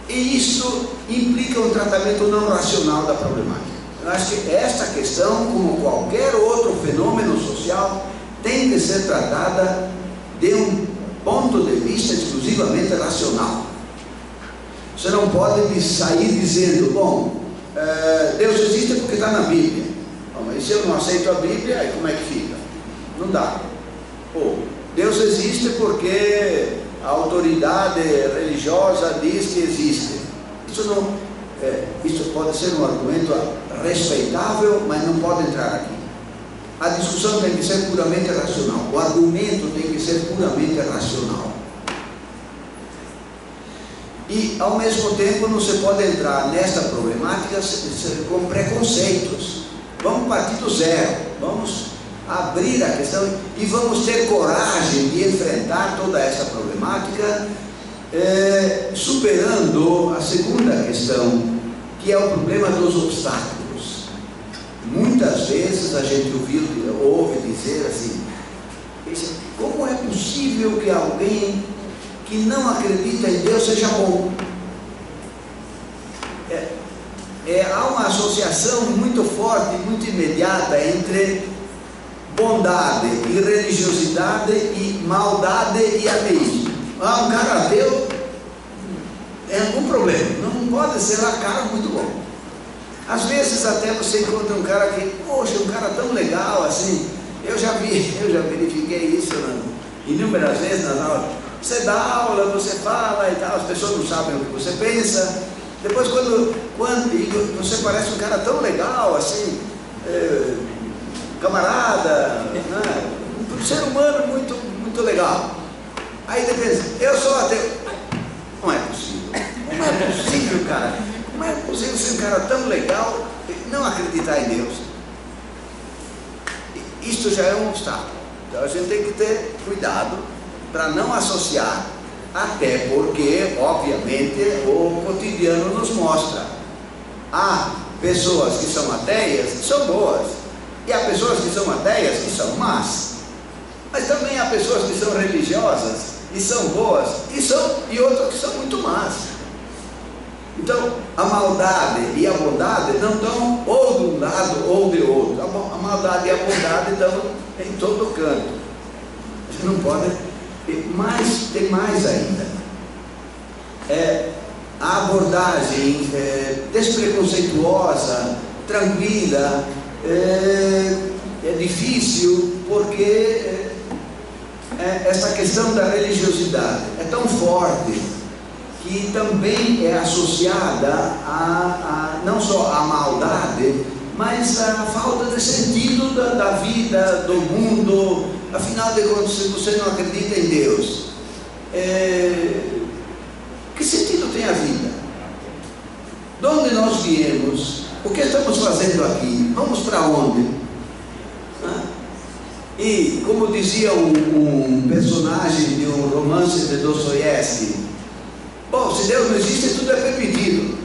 E isso implica um tratamento não racional da problemática. Eu acho que esta questão, como qualquer outro fenômeno social, tem que ser tratada de um ponto de vista exclusivamente racional. Você não pode sair dizendo, bom, Deus existe porque está na Bíblia. Bom, mas se eu não aceito a Bíblia, aí como é que fica? Não dá. Ou, Deus existe porque a autoridade religiosa diz que existe. Isso pode ser um argumento respeitável, mas não pode entrar aqui. A discussão tem que ser puramente racional. O argumento tem que ser puramente racional. E, ao mesmo tempo, não se pode entrar nesta problemática com preconceitos. Vamos partir do zero. Vamos abrir a questão e vamos ter coragem de enfrentar toda essa problemática, superando a segunda questão, que é o problema dos obstáculos. Muitas vezes a gente ouve dizer assim, como é possível que alguém que não acredita em Deus seja bom? Há uma associação muito forte, muito imediata entre bondade e religiosidade e maldade e ateísmo. Um cara ateu é algum problema, não pode ser lá cara muito bom. Às vezes até você encontra um cara que, poxa, um cara tão legal assim. Eu já verifiquei isso inúmeras vezes nas aulas. Você dá aula, você fala e tal, as pessoas não sabem o que você pensa. Depois, quando você parece um cara tão legal, assim, camarada, né? Um ser humano muito, muito legal. Aí você pensa, eu sou ateu. Não é possível. Não é possível, cara. Não é possível ser um cara tão legal e não acreditar em Deus. Isto já é um obstáculo. Então a gente tem que ter cuidado para não associar, até porque, obviamente, o cotidiano nos mostra. Há pessoas que são ateias que são boas, e há pessoas que são ateias que são más. Mas também há pessoas que são religiosas e são boas, e outras que são muito más. Então, a maldade e a bondade não estão ou de um lado ou de outro. A maldade e a bondade estão em todo canto. A gente não pode... Mas tem mais ainda. A abordagem despreconceituosa, tranquila, é difícil, porque essa questão da religiosidade é tão forte que também é associada não só à maldade, mas à falta de sentido da vida, do mundo. Afinal de contas, se você não acredita em Deus, que sentido tem a vida? De onde nós viemos? O que estamos fazendo aqui? Vamos para onde? E, como dizia um personagem de um romance de Dostoiévski, bom, se Deus não existe, tudo é permitido.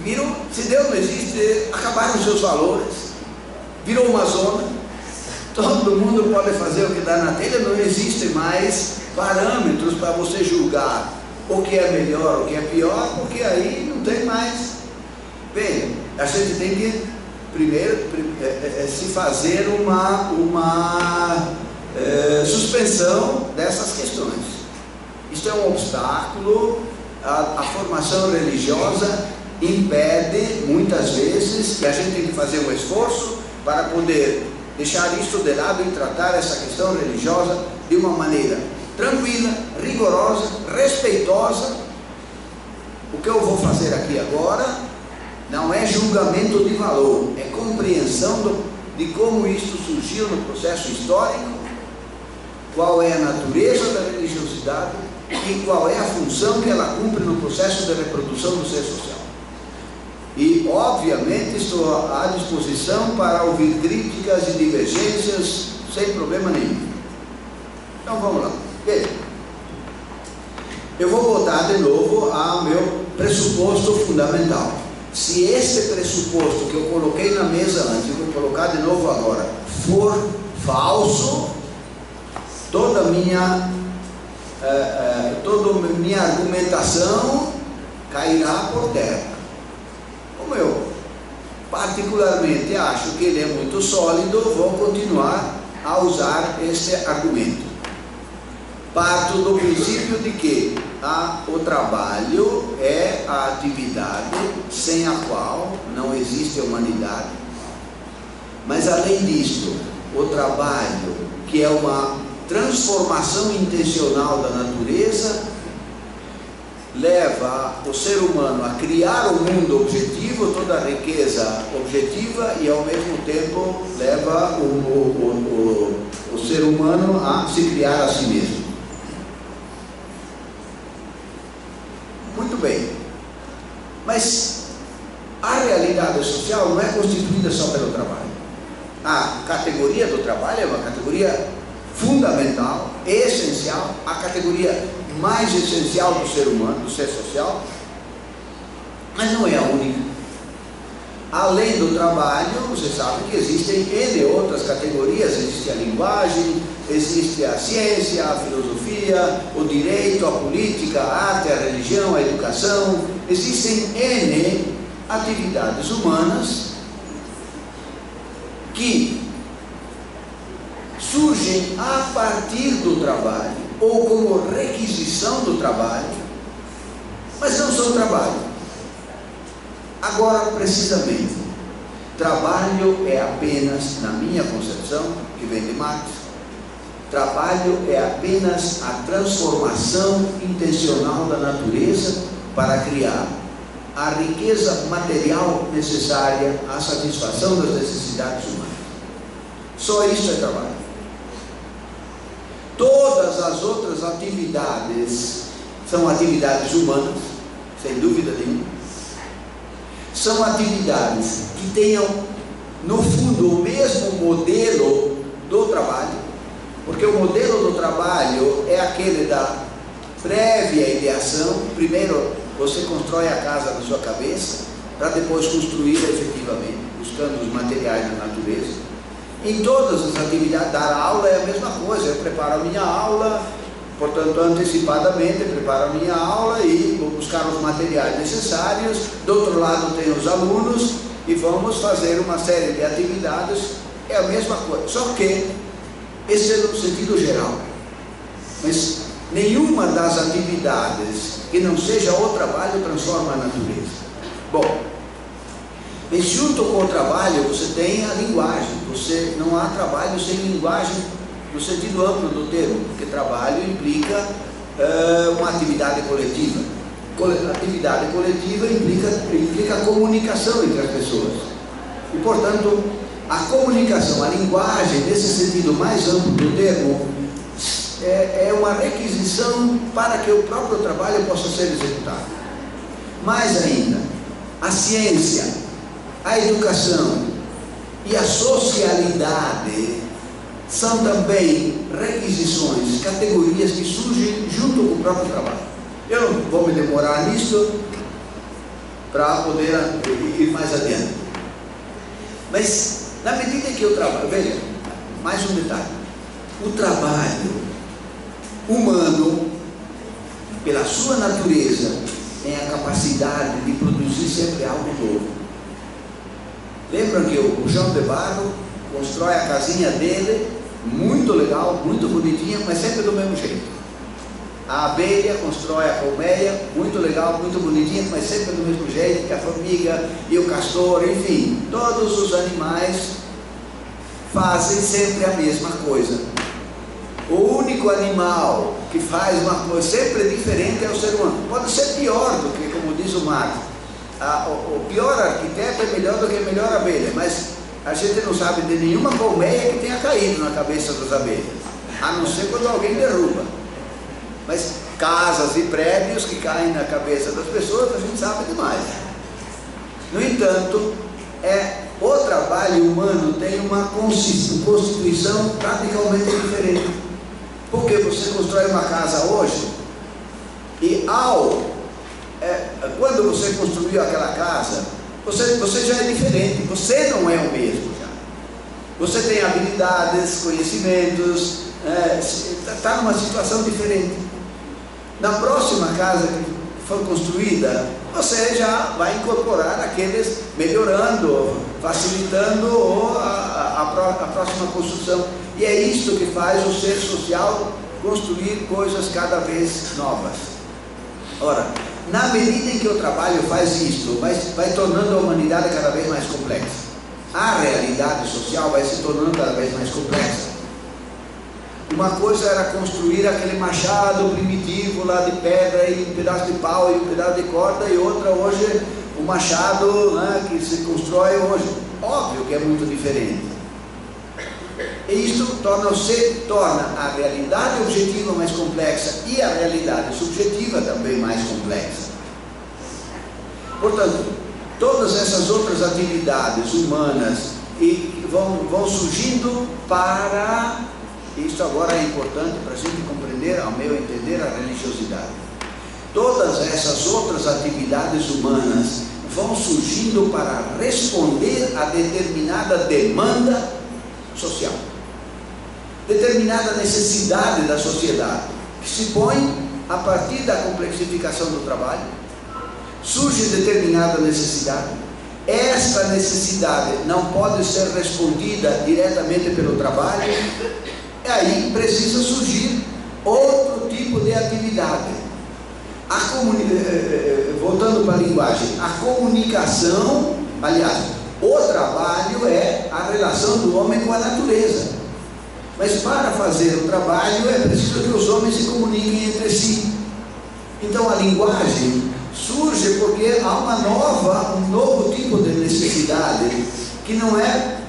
Viram? Se Deus não existe, acabaram os seus valores, virou uma zona. Todo mundo pode fazer o que dá na telha, não existem mais parâmetros para você julgar o que é melhor, o que é pior, porque aí não tem mais. Bem, a gente tem que primeiro se fazer uma suspensão dessas questões. Isto é um obstáculo. A formação religiosa impede muitas vezes, e a gente tem que fazer um esforço para poder deixar isso de lado e tratar essa questão religiosa de uma maneira tranquila, rigorosa, respeitosa. O que eu vou fazer aqui agora não é julgamento de valor, é compreensão de como isto surgiu no processo histórico, qual é a natureza da religiosidade e qual é a função que ela cumpre no processo de reprodução do ser social. E, obviamente, estou à disposição para ouvir críticas e divergências sem problema nenhum. Então, vamos lá. Veja, eu vou voltar de novo ao meu pressuposto fundamental. Se esse pressuposto que eu coloquei na mesa antes, eu vou colocar de novo agora, for falso, toda a minha argumentação cairá por terra. Como eu particularmente acho que ele é muito sólido, vou continuar a usar este argumento. Parto do princípio de que o trabalho é a atividade sem a qual não existe humanidade. Mas além disto, o trabalho, que é uma transformação intencional da natureza, leva o ser humano a criar o mundo objetivo, toda a riqueza objetiva, e ao mesmo tempo leva o ser humano a se criar a si mesmo. Muito bem, mas a realidade social não é constituída só pelo trabalho. A categoria do trabalho é uma categoria fundamental, essencial, a categoria mais essencial do ser humano, do ser social, mas não é a única. Além do trabalho, você sabe que existem N outras categorias. Existe a linguagem, existe a ciência, a filosofia, o direito, a política, a arte, a religião, a educação. Existem N atividades humanas que surgem a partir do trabalho ou como requisição do trabalho, mas não são trabalho. Agora, precisamente, trabalho é apenas, na minha concepção, que vem de Marx, Trabalho é apenas a transformação intencional da natureza para criar a riqueza material necessária à satisfação das necessidades humanas. Só isso é trabalho. Todas as outras atividades são atividades humanas, sem dúvida nenhuma. São atividades que tenham, no fundo, o mesmo modelo do trabalho, porque o modelo do trabalho é aquele da prévia ideação. Primeiro você constrói a casa na sua cabeça, para depois construí-la efetivamente, buscando os materiais da natureza. Em todas as atividades, dar aula é a mesma coisa. Eu preparo a minha aula, portanto, antecipadamente preparo a minha aula e vou buscar os materiais necessários. Do outro lado tem os alunos e vamos fazer uma série de atividades. É a mesma coisa, só que esse é no sentido geral. Mas nenhuma das atividades que não seja o trabalho transforma a natureza. Bom, mas junto com o trabalho você tem a linguagem. Não há trabalho sem linguagem no sentido amplo do termo, porque trabalho implica uma atividade coletiva. Atividade coletiva implica comunicação entre as pessoas. E, portanto, a comunicação, a linguagem, nesse sentido mais amplo do termo, é uma requisição para que o próprio trabalho possa ser executado. Mais ainda, a ciência, a educação e a socialidade são também requisições, categorias que surgem junto com o próprio trabalho. Eu não vou me demorar nisso para poder ir mais adiante. Mas, na medida que eu trabalho, veja, mais um detalhe: o trabalho humano, pela sua natureza, tem a capacidade de produzir sempre algo novo. Lembram que o João de Barro constrói a casinha dele, muito legal, muito bonitinha, mas sempre do mesmo jeito. A abelha constrói a colmeia, muito legal, muito bonitinha, mas sempre do mesmo jeito que a formiga e o castor, enfim, todos os animais fazem sempre a mesma coisa. O único animal que faz uma coisa sempre diferente é o ser humano. Pode ser pior do que, como diz o Marx, o pior arquiteto é melhor do que a melhor abelha, mas a gente não sabe de nenhuma colmeia que tenha caído na cabeça das abelhas, a não ser quando alguém derruba. Mas casas e prédios que caem na cabeça das pessoas, a gente sabe demais. No entanto, o trabalho humano tem uma constituição radicalmente diferente. Porque você constrói uma casa hoje e quando você construiu aquela casa, você já é diferente, você não é o mesmo já. Você tem habilidades, conhecimentos, está numa situação diferente. Na próxima casa que for construída, você já vai incorporar aqueles, melhorando, facilitando a próxima construção. E é isso que faz o ser social construir coisas cada vez novas. Ora, na medida em que o trabalho faz isso, vai tornando a humanidade cada vez mais complexa. A realidade social vai se tornando cada vez mais complexa. Uma coisa era construir aquele machado primitivo lá de pedra e um pedaço de pau e um pedaço de corda, e outra hoje, o machado, né, que se constrói hoje. Óbvio que é muito diferente. E isso torna a realidade objetiva mais complexa e a realidade subjetiva também mais complexa. Portanto, todas essas outras atividades humanas vão surgindo para... Isso agora é importante para a gente compreender, ao meu entender, a religiosidade. Todas essas outras atividades humanas vão surgindo para responder a determinada demanda social, determinada necessidade da sociedade, que se põe a partir da complexificação do trabalho. Surge determinada necessidade. Esta necessidade não pode ser respondida diretamente pelo trabalho. E aí precisa surgir outro tipo de atividade. Voltando para a linguagem, a comunicação, aliás, o trabalho é a relação do homem com a natureza. Mas para fazer o trabalho é preciso que os homens se comuniquem entre si. Então a linguagem surge porque há um novo tipo de necessidade que não é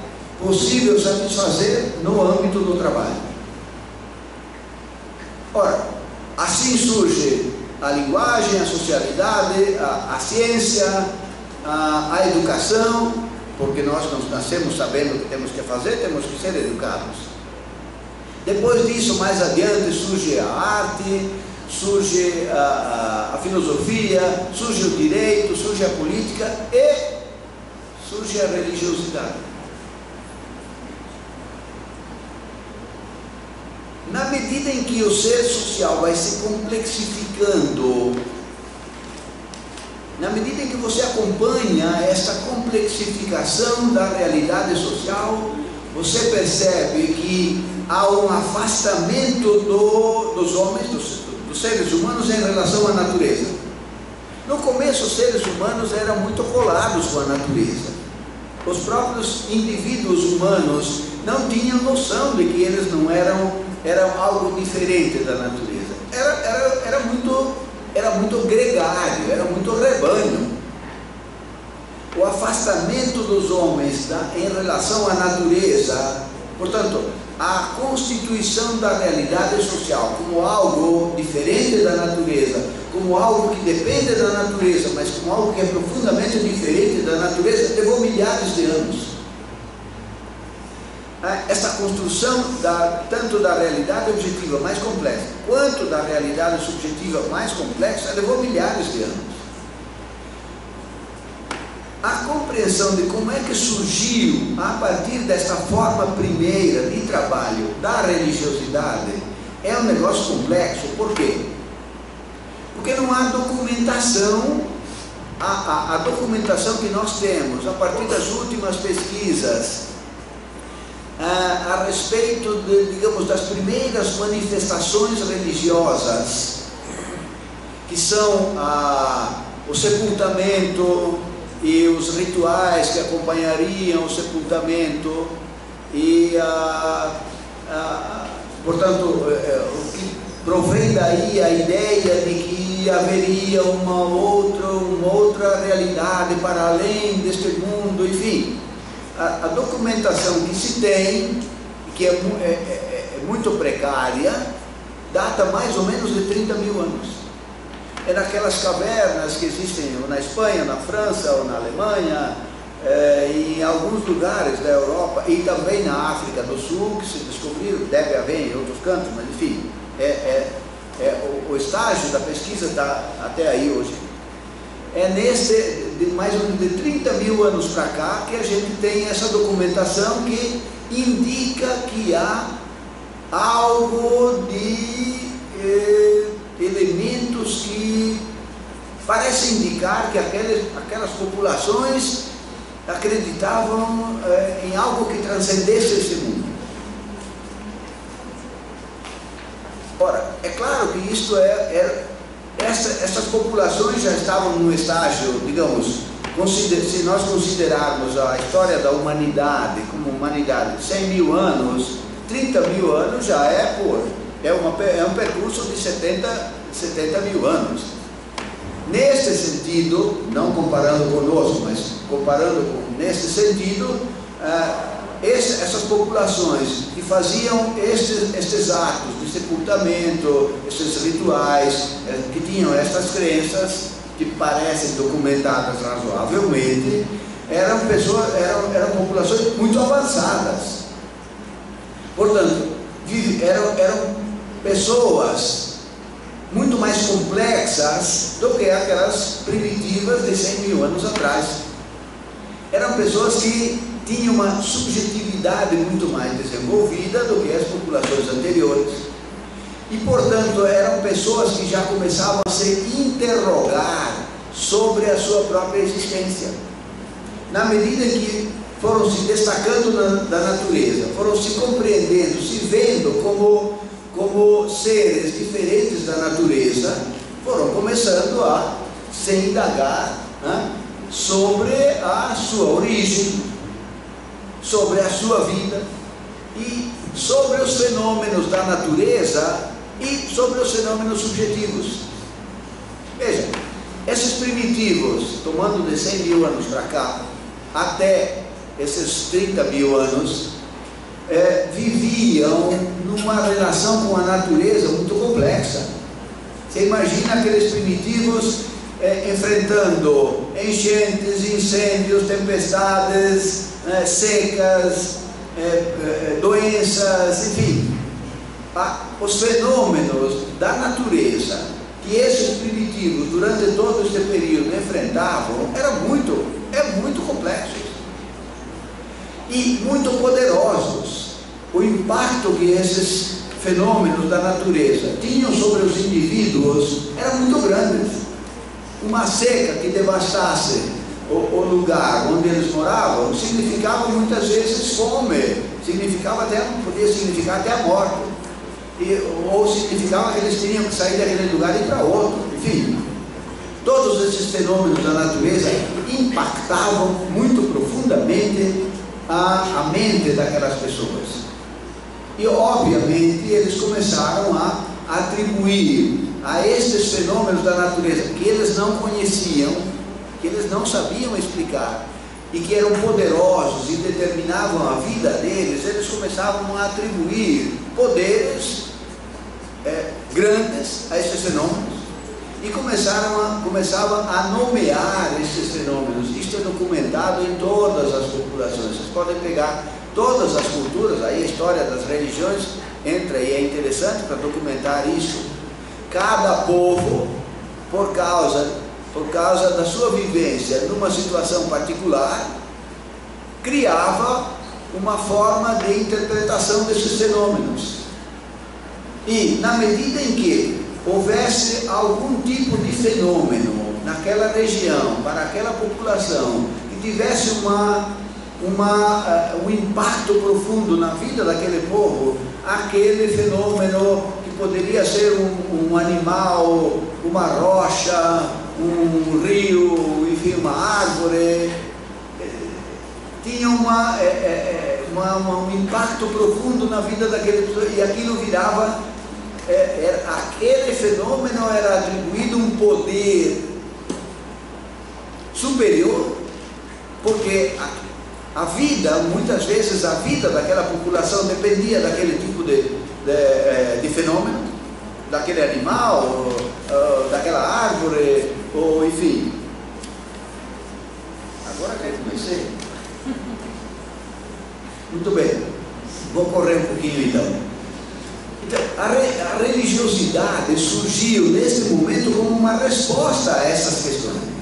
possível satisfazer no âmbito do trabalho. Ora, assim surge a linguagem, a socialidade, a ciência, a educação, porque nós nascemos sabendo o que temos que fazer, temos que ser educados. Depois disso, mais adiante, surge a arte, surge a filosofia, surge o direito, surge a política e surge a religiosidade. Na medida em que o ser social vai se complexificando, na medida em que você acompanha essa complexificação da realidade social, você percebe que há um afastamento dos homens, dos seres humanos em relação à natureza. No começo, os seres humanos eram muito colados com a natureza. Os próprios indivíduos humanos não tinham noção de que eles não eram algo diferente da natureza. Era muito gregário, era muito rebanho. O afastamento dos homens em relação à natureza, portanto, a constituição da realidade social como algo diferente da natureza, como algo que depende da natureza, mas como algo que é profundamente diferente da natureza, levou milhares de anos. Essa construção tanto da realidade objetiva mais complexa, quanto da realidade subjetiva mais complexa, levou milhares de anos. A compreensão de como é que surgiu, a partir dessa forma primeira de trabalho da religiosidade, é um negócio complexo. Por quê? Porque não há documentação. A documentação que nós temos, a partir das últimas pesquisas, a respeito digamos, das primeiras manifestações religiosas, que são o sepultamento e os rituais que acompanhariam o sepultamento e portanto, o que provém daí a ideia de que haveria uma outra realidade para além deste mundo, enfim. A documentação que se tem, que é muito precária, data mais ou menos de 30 mil anos. É naquelas cavernas que existem na Espanha, na França ou na Alemanha, em alguns lugares da Europa e também na África do Sul, que se descobriram, deve haver em outros cantos, mas enfim, o estágio da pesquisa está até aí hoje. É de mais ou menos de 30 mil anos para cá que a gente tem essa documentação que indica que há algo de elementos que parecem indicar que aquelas populações acreditavam em algo que transcendesse esse mundo. Ora, é claro que isto essas populações já estavam no estágio, digamos, se nós considerarmos a história da humanidade como humanidade de 100 mil anos, 30 mil anos já é um percurso de 70 mil anos. Neste sentido, não comparando conosco, mas nesse sentido, essas populações que faziam estes atos de sepultamento, esses rituais, que tinham estas crenças, que parecem documentadas razoavelmente, eram populações muito avançadas. Portanto, eram pessoas muito mais complexas do que aquelas primitivas de 100 mil anos atrás. Eram pessoas que tinham uma subjetividade muito mais desenvolvida do que as populações anteriores. E, portanto, eram pessoas que já começavam a se interrogar sobre a sua própria existência. Na medida que foram se destacando da natureza, foram se compreendendo, se vendo como seres diferentes da natureza, foram começando a se indagar sobre a sua origem, sobre a sua vida, e sobre os fenômenos da natureza e sobre os fenômenos subjetivos. Veja, esses primitivos, tomando de 100 mil anos para cá, até esses 30 mil anos, viviam numa relação com a natureza muito complexa. Você imagina aqueles primitivos enfrentando enchentes, incêndios, tempestades, secas, doenças, enfim, os fenômenos da natureza que esses primitivos durante todo este período enfrentavam eram muito complexos e muito poderosos. O impacto que esses fenômenos da natureza tinham sobre os indivíduos era muito grande. Uma seca que devastasse o lugar onde eles moravam significava muitas vezes fome, podia significar até a morte, ou significava que eles tinham que sair daquele lugar e ir para outro. Enfim, todos esses fenômenos da natureza impactavam muito profundamente a mente daquelas pessoas. E obviamente eles começaram a atribuir a estes fenômenos da natureza que eles não conheciam, que eles não sabiam explicar e que eram poderosos e determinavam a vida deles, eles começavam a atribuir poderes grandes a esses fenômenos e começavam a nomear esses fenômenos. Isto é documentado em todas as populações. Vocês podem pegar todas as culturas, aí a história das religiões entra e é interessante para documentar isso. Cada povo, por causa da sua vivência numa situação particular, criava uma forma de interpretação desses fenômenos. E na medida em que houvesse algum tipo de fenômeno naquela região, para aquela população, que tivesse um impacto profundo na vida daquele povo, aquele fenômeno que poderia ser um animal, uma rocha, um rio, enfim, uma árvore, tinha um impacto profundo na vida daquele pessoa, e aquilo virava, aquele fenômeno era atribuído um poder superior, porque a vida, muitas vezes a vida daquela população dependia daquele tipo de fenômeno, daquele animal, daquela árvore, ou enfim. Agora que eu comecei. Muito bem, vou correr um pouquinho então. Então, a religiosidade surgiu nesse momento como uma resposta a essas questões.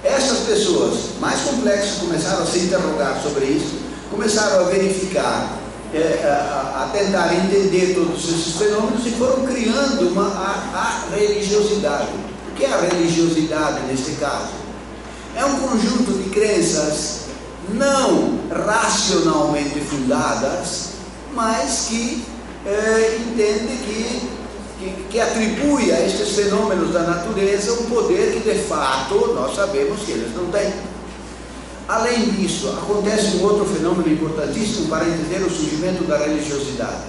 Essas pessoas mais complexas começaram a se interrogar sobre isso, começaram a verificar, a tentar entender todos esses fenômenos e foram criando a religiosidade. O que é a religiosidade neste caso? É um conjunto de crenças não racionalmente fundadas, mas que entende que atribui a estes fenômenos da natureza um poder que de fato nós sabemos que eles não têm. Além disso, acontece um outro fenômeno importantíssimo para entender o surgimento da religiosidade.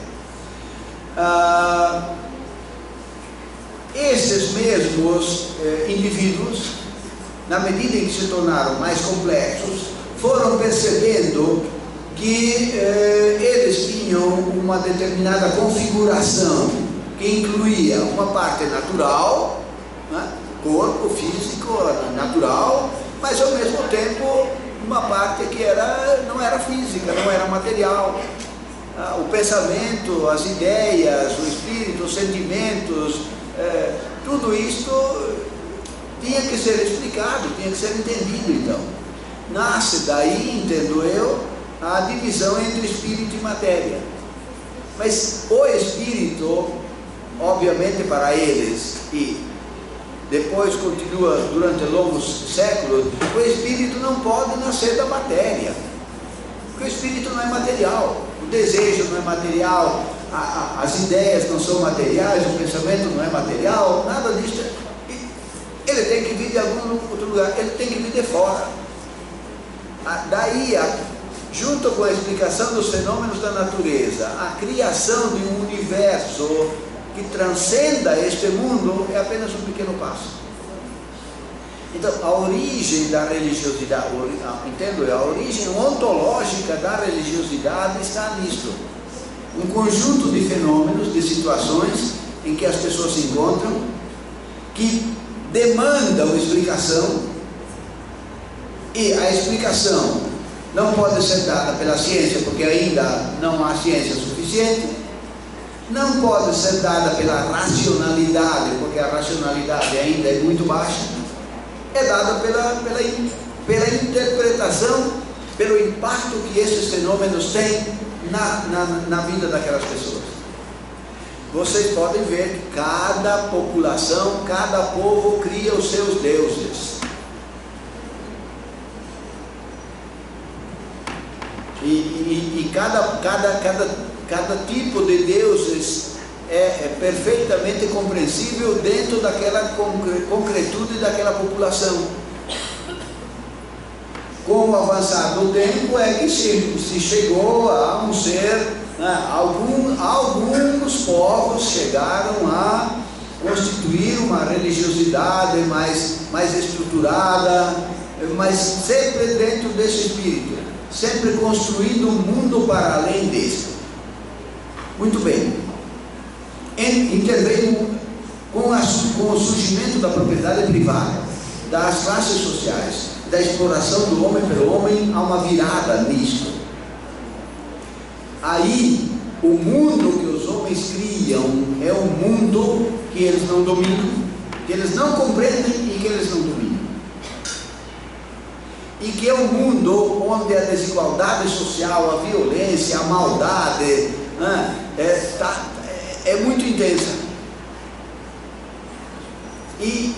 Esses mesmos indivíduos, na medida em que se tornaram mais complexos, foram percebendo que eles tinham uma determinada configuração que incluía uma parte natural, né, corpo físico natural, mas ao mesmo tempo uma parte que não era física, não era material. O pensamento, as ideias, o espírito, os sentimentos, tudo isto tinha que ser explicado, tinha que ser entendido. Então, nasce daí, entendo eu, a divisão entre espírito e matéria. Mas o espírito, obviamente para eles, e depois continua durante longos séculos, o espírito não pode nascer da matéria, porque o espírito não é material, o desejo não é material, as ideias não são materiais, o pensamento não é material, nada disso. Ele tem que vir de algum outro lugar, ele tem que vir de fora. Daí junto com a explicação dos fenômenos da natureza, a criação de um universo que transcenda este mundo é apenas um pequeno passo. Então, a origem da religiosidade, entendo, a origem ontológica da religiosidade está nisto. Um conjunto de fenômenos, de situações em que as pessoas se encontram, que demandam explicação, e a explicação não pode ser dada pela ciência, porque ainda não há ciência suficiente, não pode ser dada pela racionalidade, porque a racionalidade ainda é muito baixa, é dada pela interpretação, pelo impacto que esses fenômenos têm na vida daquelas pessoas. Vocês podem ver que cada população, cada povo cria os seus deuses. E cada tipo de deuses é perfeitamente compreensível dentro daquela concretude daquela população. Com o avançar do tempo é que se chegou a um ser, né, alguns povos chegaram a constituir uma religiosidade mais estruturada, mas sempre dentro desse espírito, sempre construindo um mundo para além deste. Muito bem. Interveio com o surgimento da propriedade privada, das classes sociais, da exploração do homem pelo homem, há uma virada nisto. Aí, o mundo que os homens criam é um mundo que eles não dominam, que eles não compreendem e que eles não dominam. E que é um mundo onde a desigualdade social, a violência, a maldade é muito intensa. E,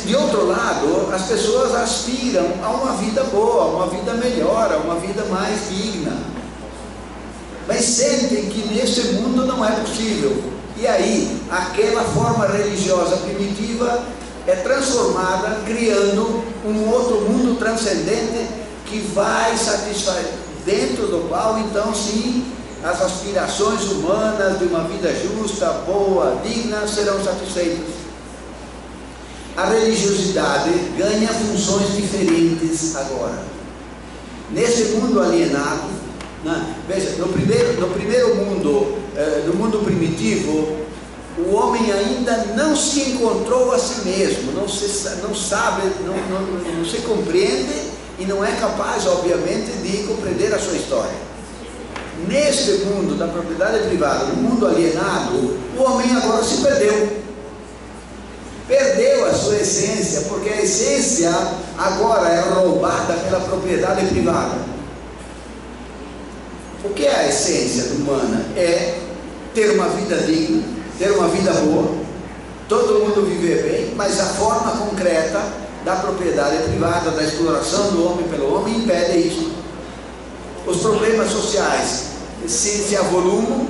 de outro lado, as pessoas aspiram a uma vida boa, a uma vida melhor, a uma vida mais digna, mas sentem que nesse mundo não é possível. E aí, aquela forma religiosa primitiva é transformada, criando um outro mundo transcendente que vai satisfazer, dentro do qual então sim as aspirações humanas de uma vida justa, boa, digna serão satisfeitas. A religiosidade ganha funções diferentes agora. Nesse mundo alienado, né? Veja, no primeiro mundo, no mundo primitivo, o homem ainda não se encontrou a si mesmo, não sabe, não se compreende e não é capaz, obviamente, de compreender a sua história. Neste mundo da propriedade privada, no mundo alienado, o homem agora se perdeu. Perdeu a sua essência, porque a essência agora é roubada pela propriedade privada. O que é a essência humana? É ter uma vida digna, ter uma vida boa, todo mundo viver bem, mas a forma concreta da propriedade privada, da exploração do homem pelo homem, impede isso. Os problemas sociais se avolumam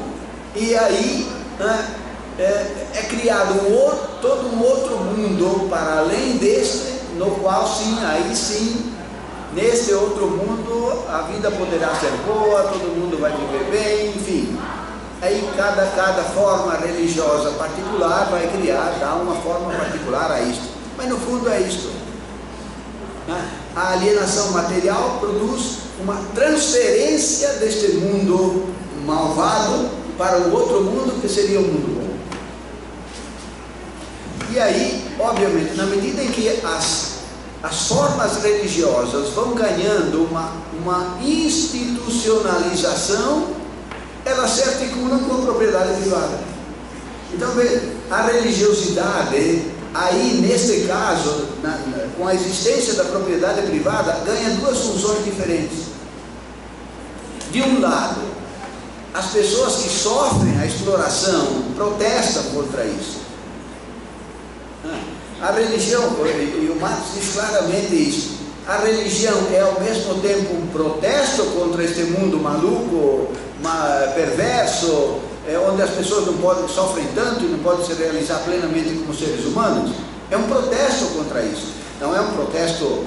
e aí é criado todo um outro mundo para além deste, no qual sim, aí sim, neste outro mundo a vida poderá ser boa, todo mundo vai viver bem, enfim. Aí cada forma religiosa particular vai dar uma forma particular a isto. Mas no fundo é isto. A alienação material produz uma transferência deste mundo malvado para o outro mundo que seria o mundo bom. E aí, obviamente, na medida em que as formas religiosas vão ganhando uma institucionalização, elas se articulam com a propriedade privada. Então, veja, a religiosidade, aí neste caso, com a existência da propriedade privada, ganha duas funções diferentes. De um lado, as pessoas que sofrem a exploração protestam contra isso. A religião, e o Marx diz claramente isso, a religião é ao mesmo tempo um protesto contra este mundo maluco, perverso, onde as pessoas sofrem tanto e não podem se realizar plenamente como seres humanos. É um protesto contra isso. Não é um protesto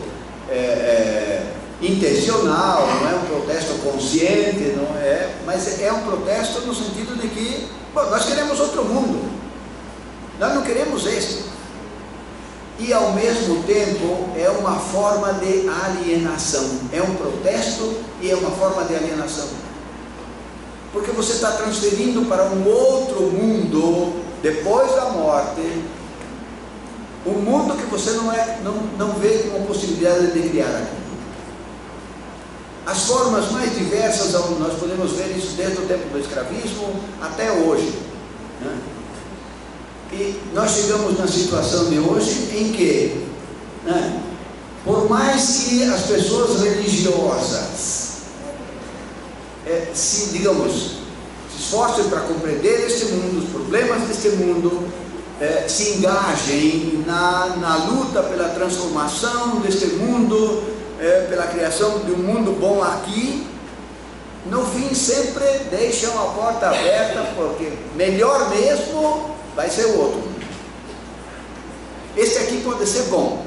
intencional, não é um protesto consciente, não é? Mas é um protesto no sentido de que, bom, nós queremos outro mundo, nós não queremos este. E ao mesmo tempo é uma forma de alienação, é um protesto e é uma forma de alienação, porque você está transferindo para um outro mundo depois da morte, um mundo que você não vê como possibilidade de criar aqui. As formas mais diversas, nós podemos ver isso desde o tempo do escravismo até hoje, né? E nós chegamos na situação de hoje em que, né, por mais que as pessoas religiosas se esforcem para compreender este mundo, os problemas deste mundo, se engajem na luta pela transformação deste mundo, pela criação de um mundo bom aqui, no fim sempre deixam a porta aberta, porque melhor mesmo vai ser o outro. Este aqui pode ser bom,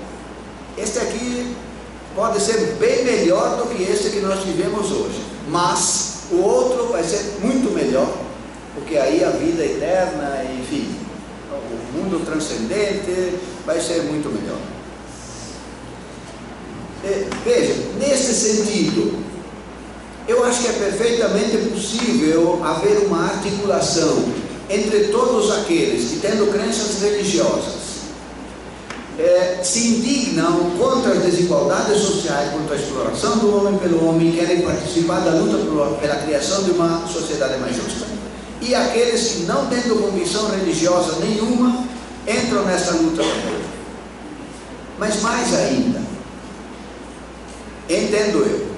este aqui pode ser bem melhor do que este que nós vivemos hoje, mas o outro vai ser muito melhor, porque aí a vida eterna, enfim, o mundo transcendente vai ser muito melhor. Veja, nesse sentido, eu acho que é perfeitamente possível haver uma articulação entre todos aqueles que, tendo crenças religiosas, se indignam contra as desigualdades sociais, contra a exploração do homem pelo homem, querem participar da luta pela criação de uma sociedade mais justa, e aqueles que, não tendo convicção religiosa nenhuma, entram nessa luta também. Mas mais ainda, entendo eu,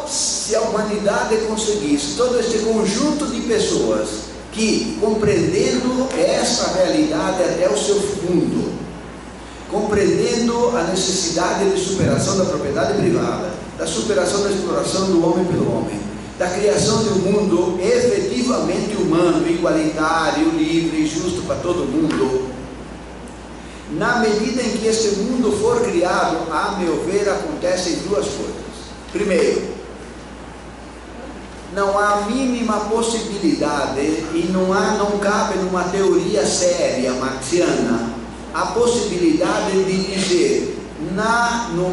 se a humanidade conseguisse, todo este conjunto de pessoas que, compreendendo essa realidade até o seu fundo, compreendendo a necessidade de superação da propriedade privada, da superação da exploração do homem pelo homem, da criação de um mundo efetivamente humano, igualitário, livre e justo para todo mundo, na medida em que este mundo for criado, a meu ver, acontecem duas coisas. Primeiro, não há a mínima possibilidade, e não cabe numa teoria séria marxiana a possibilidade de dizer no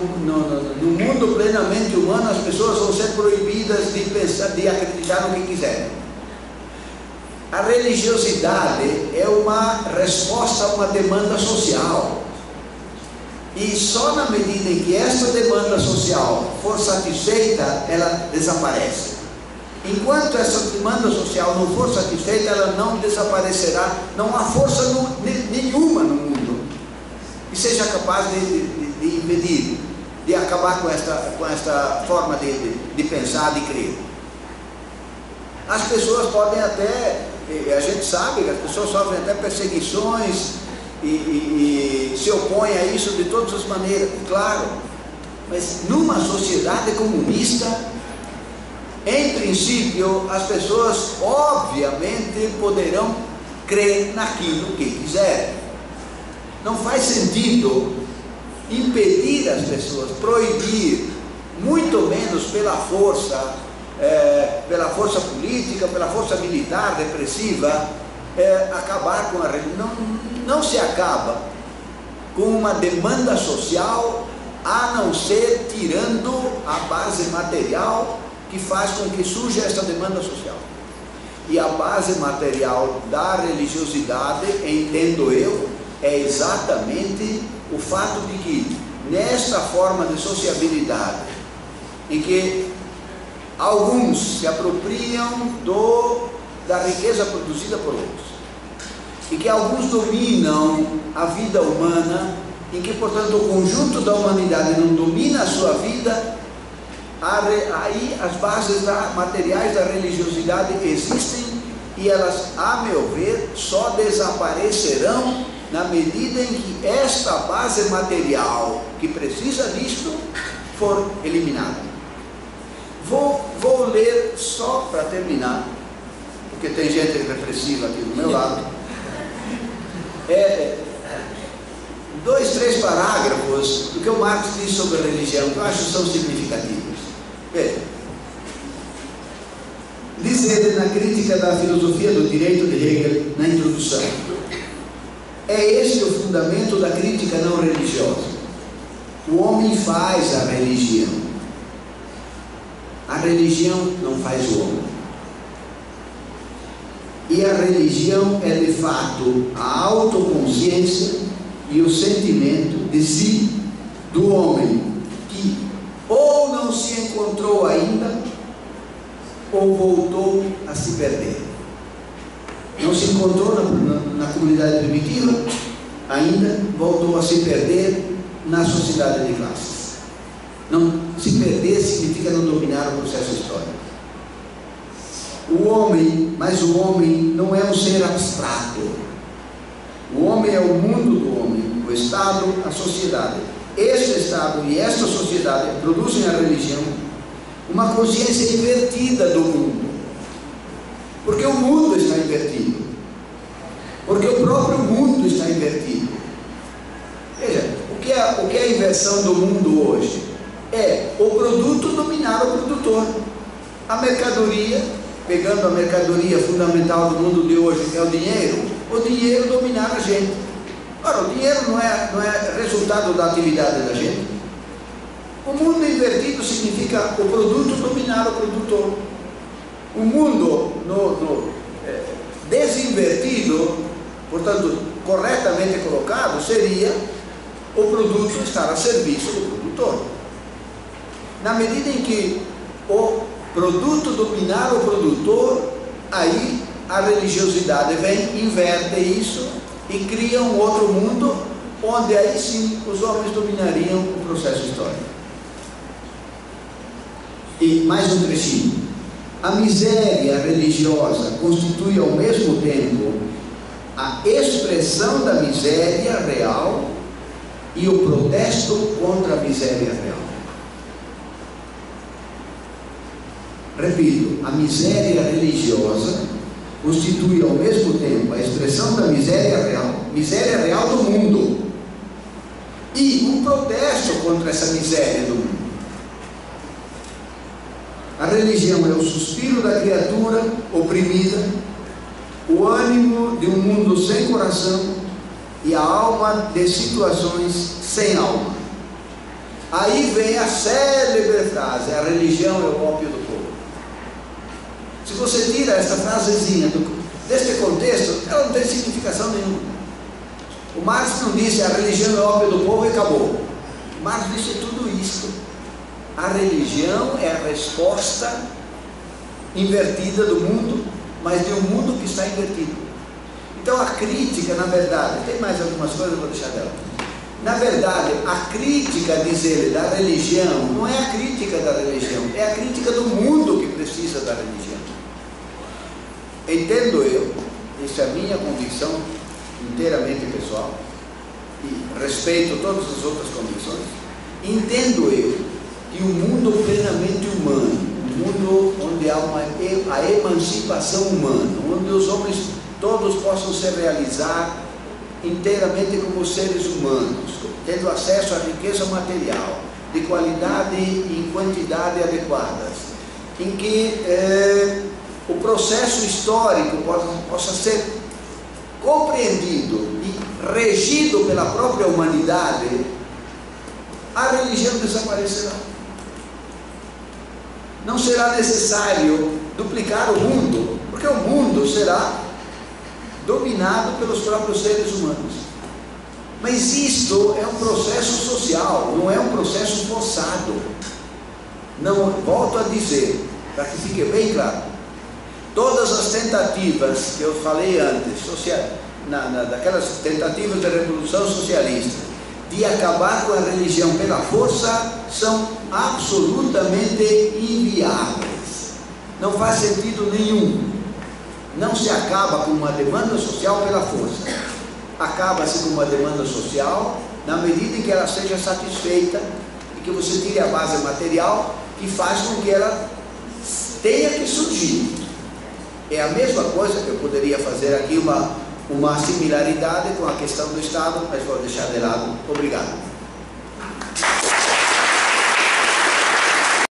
mundo plenamente humano as pessoas vão ser proibidas de pensar, de acreditar no que quiserem. A religiosidade é uma resposta a uma demanda social, e só na medida em que essa demanda social for satisfeita, ela desaparece. Enquanto essa demanda social não for satisfeita, ela não desaparecerá. Não há força nenhuma no mundo que seja capaz de impedir, de acabar com esta forma de pensar, de crer. As pessoas podem até, a gente sabe que as pessoas sofrem até perseguições e se opõem a isso de todas as maneiras, claro, mas numa sociedade comunista, em princípio, as pessoas obviamente poderão crer naquilo que quiserem. Não faz sentido impedir as pessoas, proibir, muito menos pela força política, pela força militar repressiva, acabar com a religião. Não se acaba com uma demanda social a não ser tirando a base material que faz com que surja essa demanda social. E a base material da religiosidade, entendo eu, é exatamente o fato de que, nesta forma de sociabilidade, em que alguns se apropriam da riqueza produzida por outros, e que alguns dominam a vida humana, em que, portanto, o conjunto da humanidade não domina a sua vida, aí as bases materiais da religiosidade existem, e elas, a meu ver, só desaparecerão na medida em que esta base material que precisa disto for eliminada. Vou ler só para terminar, porque tem gente repressiva aqui do meu lado, 2, 3 parágrafos do que o Marx diz sobre a religião, que eu acho que são significativos. Veja, na crítica da filosofia do direito de Hegel, na introdução. É este o fundamento da crítica não religiosa. O homem faz a religião. A religião não faz o homem. E a religião é de fato a autoconsciência e o sentimento de si do homem, que ou não se encontrou ainda, ou voltou a se perder. Não se encontrou na comunidade primitiva, ainda voltou a se perder na sociedade de classes. Não se perder significa não dominar o processo histórico. O homem, mas o homem não é um ser abstrato. O homem é o mundo do homem, o Estado, a sociedade. Este Estado e esta sociedade produzem a religião, uma consciência invertida do mundo. Porque o mundo está invertido. Porque o próprio mundo está invertido. Veja, o que é a inversão do mundo hoje? É o produto dominar o produtor. A mercadoria, pegando a mercadoria fundamental do mundo de hoje, que é o dinheiro dominar a gente. Ora, o dinheiro não é resultado da atividade da gente. O mundo invertido significa o produto dominar o produtor. O mundo desinvertido, portanto, corretamente colocado, seria o produto estar a serviço do produtor. Na medida em que o produto dominar o produtor, aí a religiosidade vem, inverte isso e cria um outro mundo, onde aí sim os homens dominariam o processo histórico. E mais um trechinho. A miséria religiosa constitui ao mesmo tempo a expressão da miséria real e o protesto contra a miséria real. Repito, a miséria religiosa constitui ao mesmo tempo a expressão da miséria real do mundo, e um protesto contra essa miséria do mundo. A religião é o suspiro da criatura oprimida, o ânimo de um mundo sem coração e a alma de situações sem alma. Aí vem a célebre frase: a religião é o ópio do povo. Se você tira essa frasezinha deste contexto, ela não tem significação nenhuma. O Marx não disse a religião é o ópio do povo e acabou. O Marx disse tudo isso. A religião é a resposta invertida do mundo, mas de um mundo que está invertido. Então a crítica, na verdade, tem mais algumas coisas, eu vou deixar dela. Na verdade, a crítica, diz ele, da religião, não é a crítica da religião, é a crítica do mundo que precisa da religião. Entendo eu, essa é a minha convicção inteiramente pessoal, e respeito todas as outras convicções, entendo eu que o mundo plenamente humano, um mundo onde há a emancipação humana, onde os homens todos possam se realizar inteiramente como seres humanos, tendo acesso à riqueza material, de qualidade e quantidade adequadas, em que o processo histórico possa ser compreendido e regido pela própria humanidade, a religião desaparecerá. Não será necessário duplicar o mundo, porque o mundo será dominado pelos próprios seres humanos. Mas isto é um processo social, não é um processo forçado. Não, volto a dizer, para que fique bem claro, todas as tentativas que eu falei antes, daquelas tentativas de revolução socialista, de acabar com a religião pela força, são absolutamente inviáveis. Não faz sentido nenhum. Não se acaba com uma demanda social pela força. Acaba-se com uma demanda social na medida em que ela seja satisfeita e que você tire a base material que faz com que ela tenha que surgir. É a mesma coisa que eu poderia fazer aqui uma similaridade com a questão do Estado, mas vou deixar de lado. Obrigado.